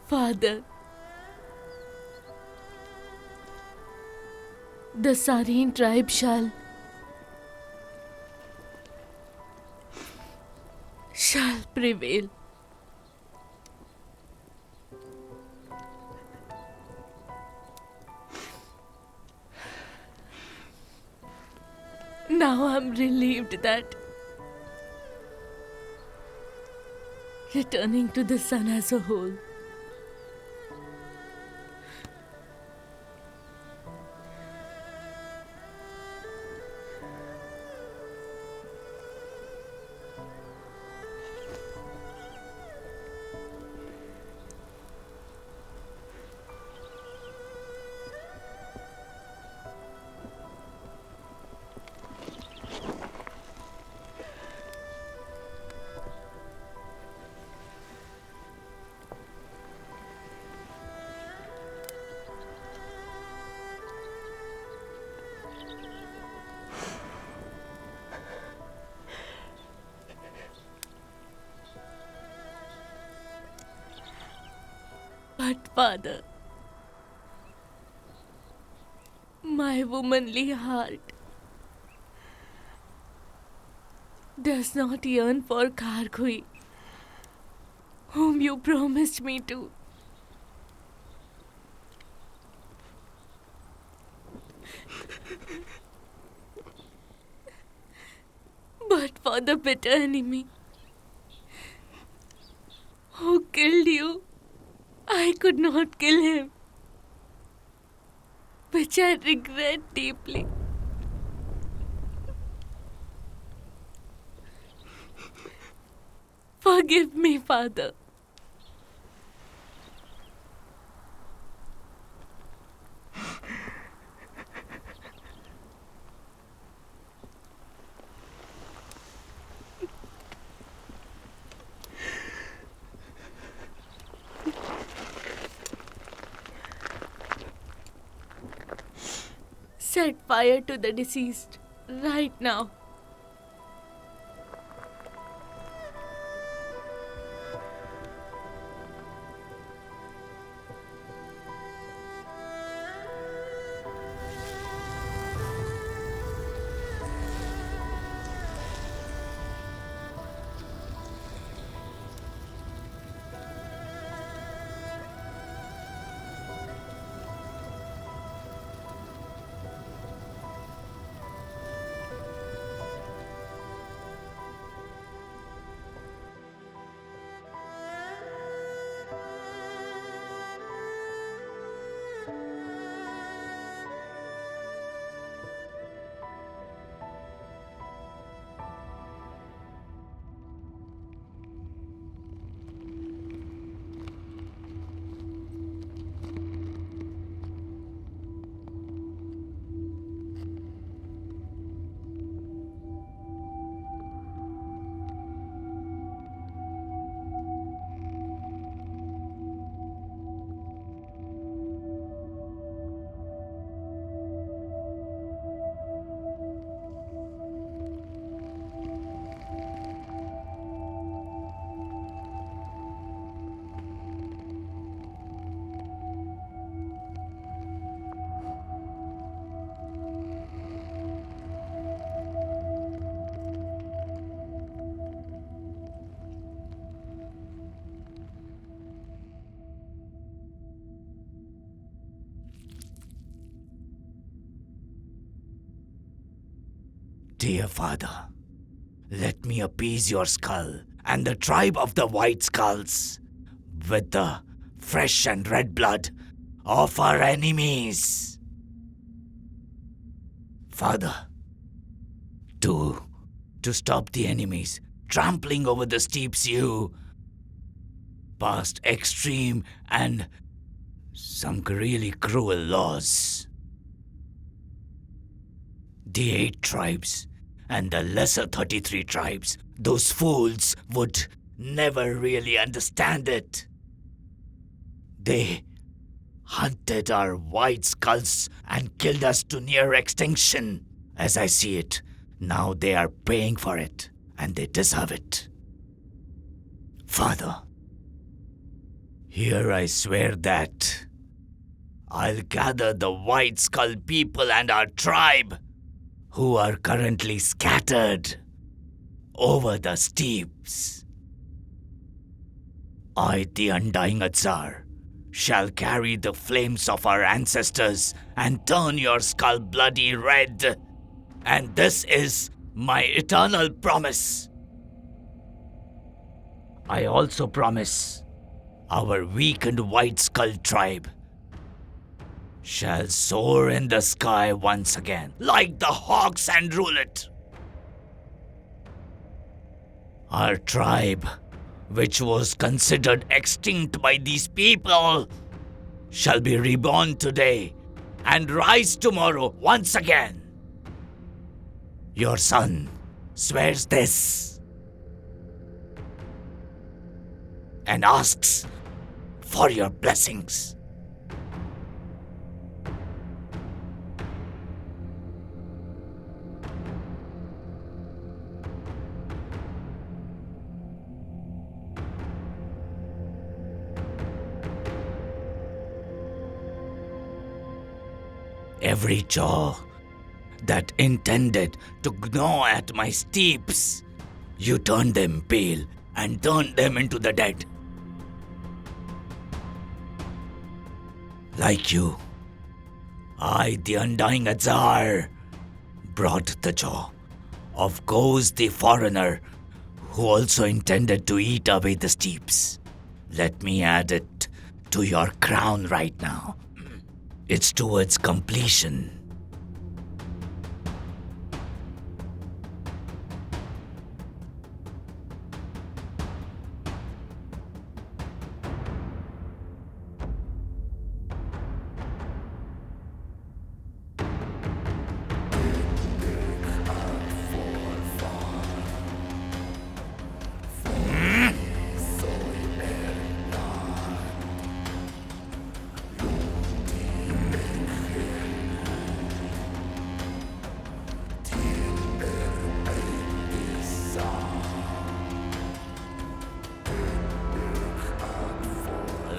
Father, the Sareen tribe shall prevail. Now I'm relieved that returning to the sun as a whole. But Father, my womanly heart does not yearn for Karghui, whom you promised me to. But for the bitter enemy who killed you, I could not kill him, which I regret deeply. Forgive me, Father. Set fire to the deceased right now. Dear father, let me appease your skull and the tribe of the white skulls with the fresh and red blood of our enemies. Father, to stop the enemies trampling over the steeps, you passed extreme and some really cruel laws. The 8 tribes and the lesser 33 tribes, those fools would never really understand it. They hunted our white skulls and killed us to near extinction. As I see it, now they are paying for it, and they deserve it. Father, here I swear that I'll gather the white skull people and our tribe who are currently scattered over the steeps. I, the Undying Azar, shall carry the flames of our ancestors and turn your skull bloody red. And this is my eternal promise. I also promise our weakened white skull tribe shall soar in the sky once again, like the hawks, and rule it. Our tribe, which was considered extinct by these people, shall be reborn today and rise tomorrow once again. Your son swears this and asks for your blessings. Every jaw that intended to gnaw at my steeps, you turned them pale and turned them into the dead. Like you, I, the Undying Azar, brought the jaw of Goz the foreigner, who also intended to eat away the steeps. Let me add it to your crown right now. It's towards completion.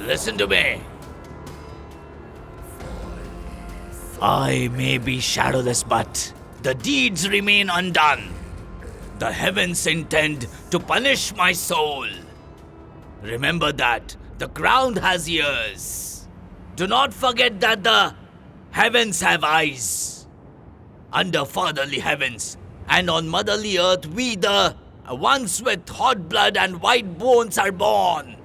Listen to me. I may be shadowless, but the deeds remain undone. The heavens intend to punish my soul. Remember that the ground has ears. Do not forget that the heavens have eyes. Under fatherly heavens and on motherly earth, we, the ones with hot blood and white bones, are born.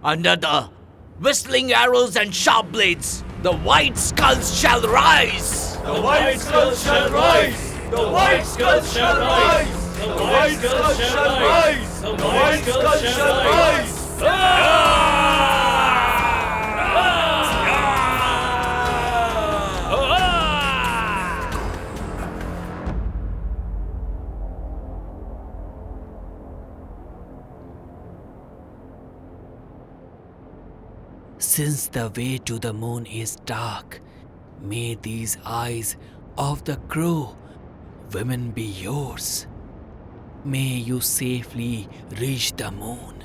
Under the whistling arrows and sharp blades, the white skulls shall rise. The white skulls shall rise! The white skulls shall rise! The white skulls shall rise! The white skulls shall rise! Since the way to the moon is dark, may these eyes of the crow women be yours. May you safely reach the moon.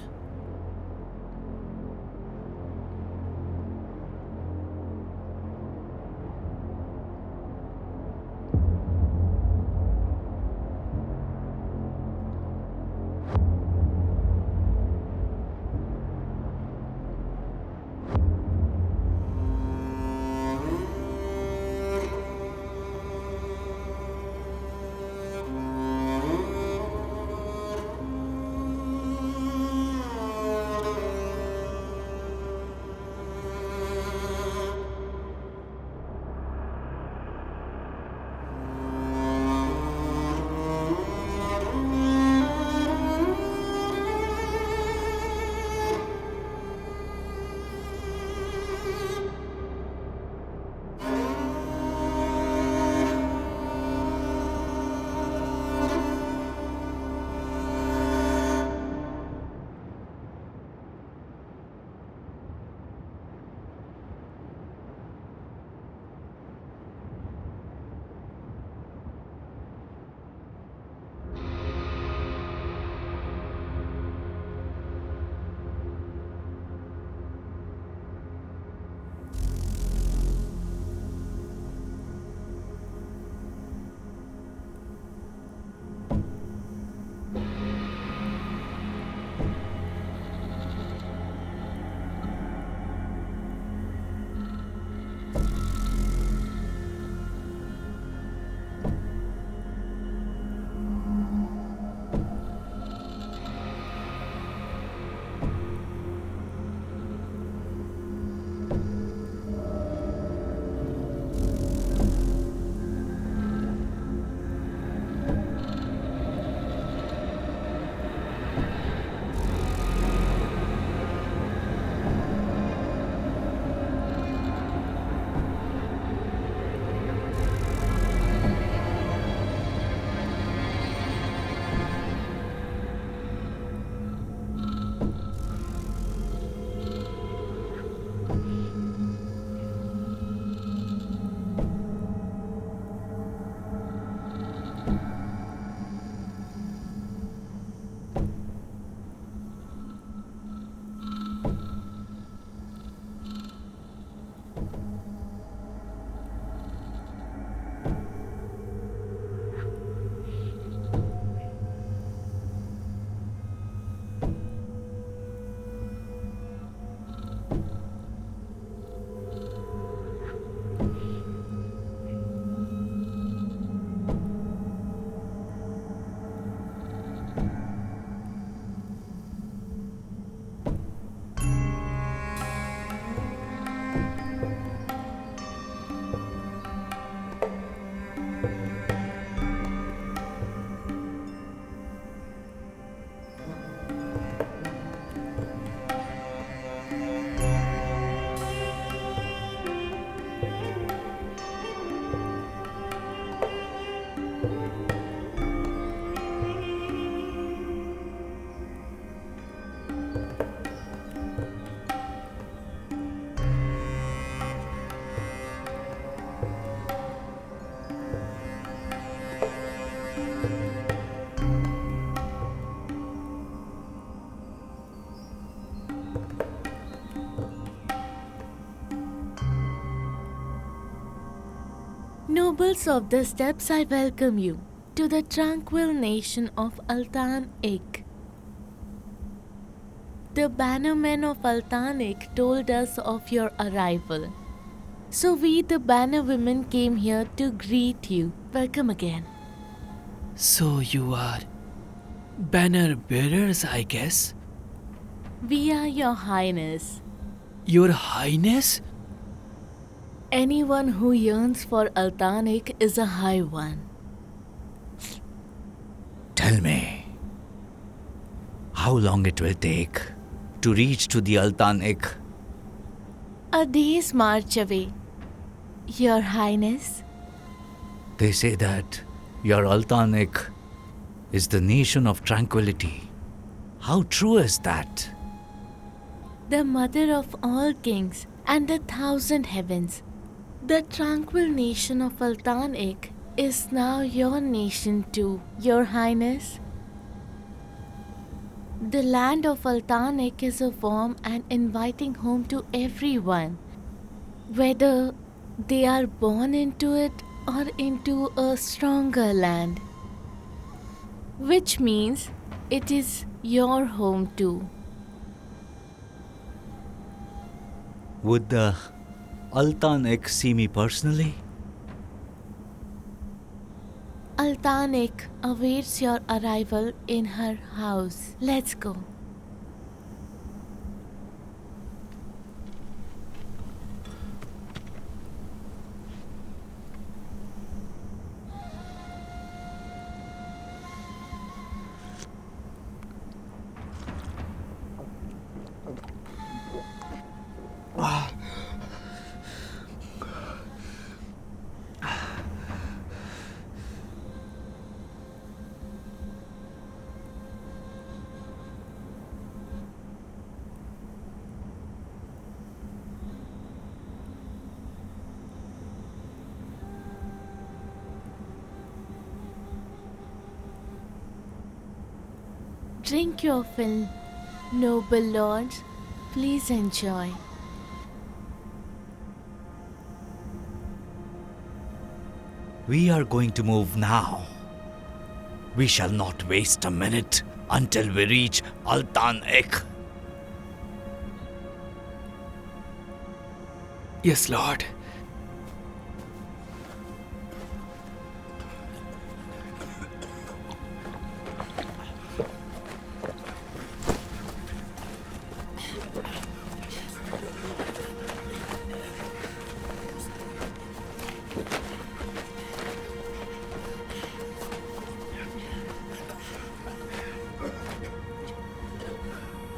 Nobles of the steppes, I welcome you to the tranquil nation of Altan-ik. The bannermen of Altan-ik told us of your arrival. So we, the banner women, came here to greet you. Welcome again. So you are banner bearers, I guess? We are your highness. Your Highness? Anyone who yearns for Altan-ik is a high one. Tell me, how long it will take to reach to the Altan-ik? A day's march away, your highness. They say that your Altan-ik is the nation of tranquility. How true is that? The mother of all kings and the 1,000 heavens. The tranquil nation of Altan-ik is now your nation too, your highness. The land of Altan-ik is a warm and inviting home to everyone, whether they are born into it or into a stronger land, which means it is your home too. Would the Altan-ik see me personally? Altan-ik awaits your arrival in her house. Let's go. Drink your fill, noble lords. Please enjoy. We are going to move now. We shall not waste a minute until we reach Altan-ik. Yes, Lord.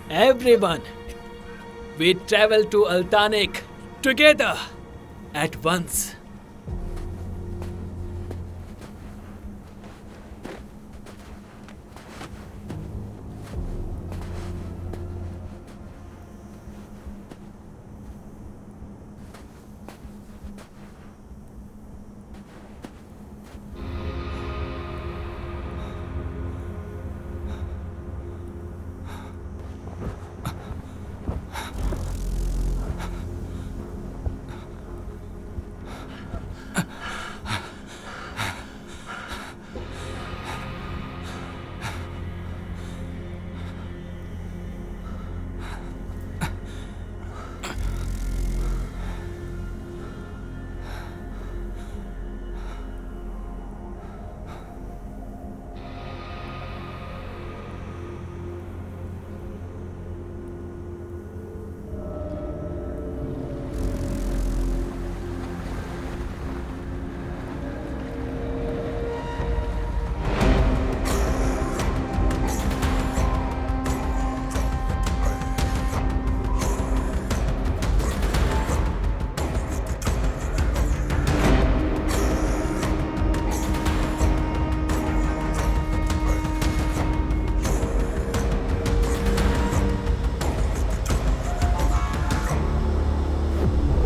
Everyone, we travel to Altan-ik together at once.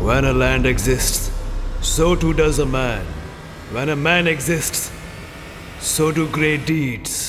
When a land exists, so too does a man. When a man exists, so do great deeds.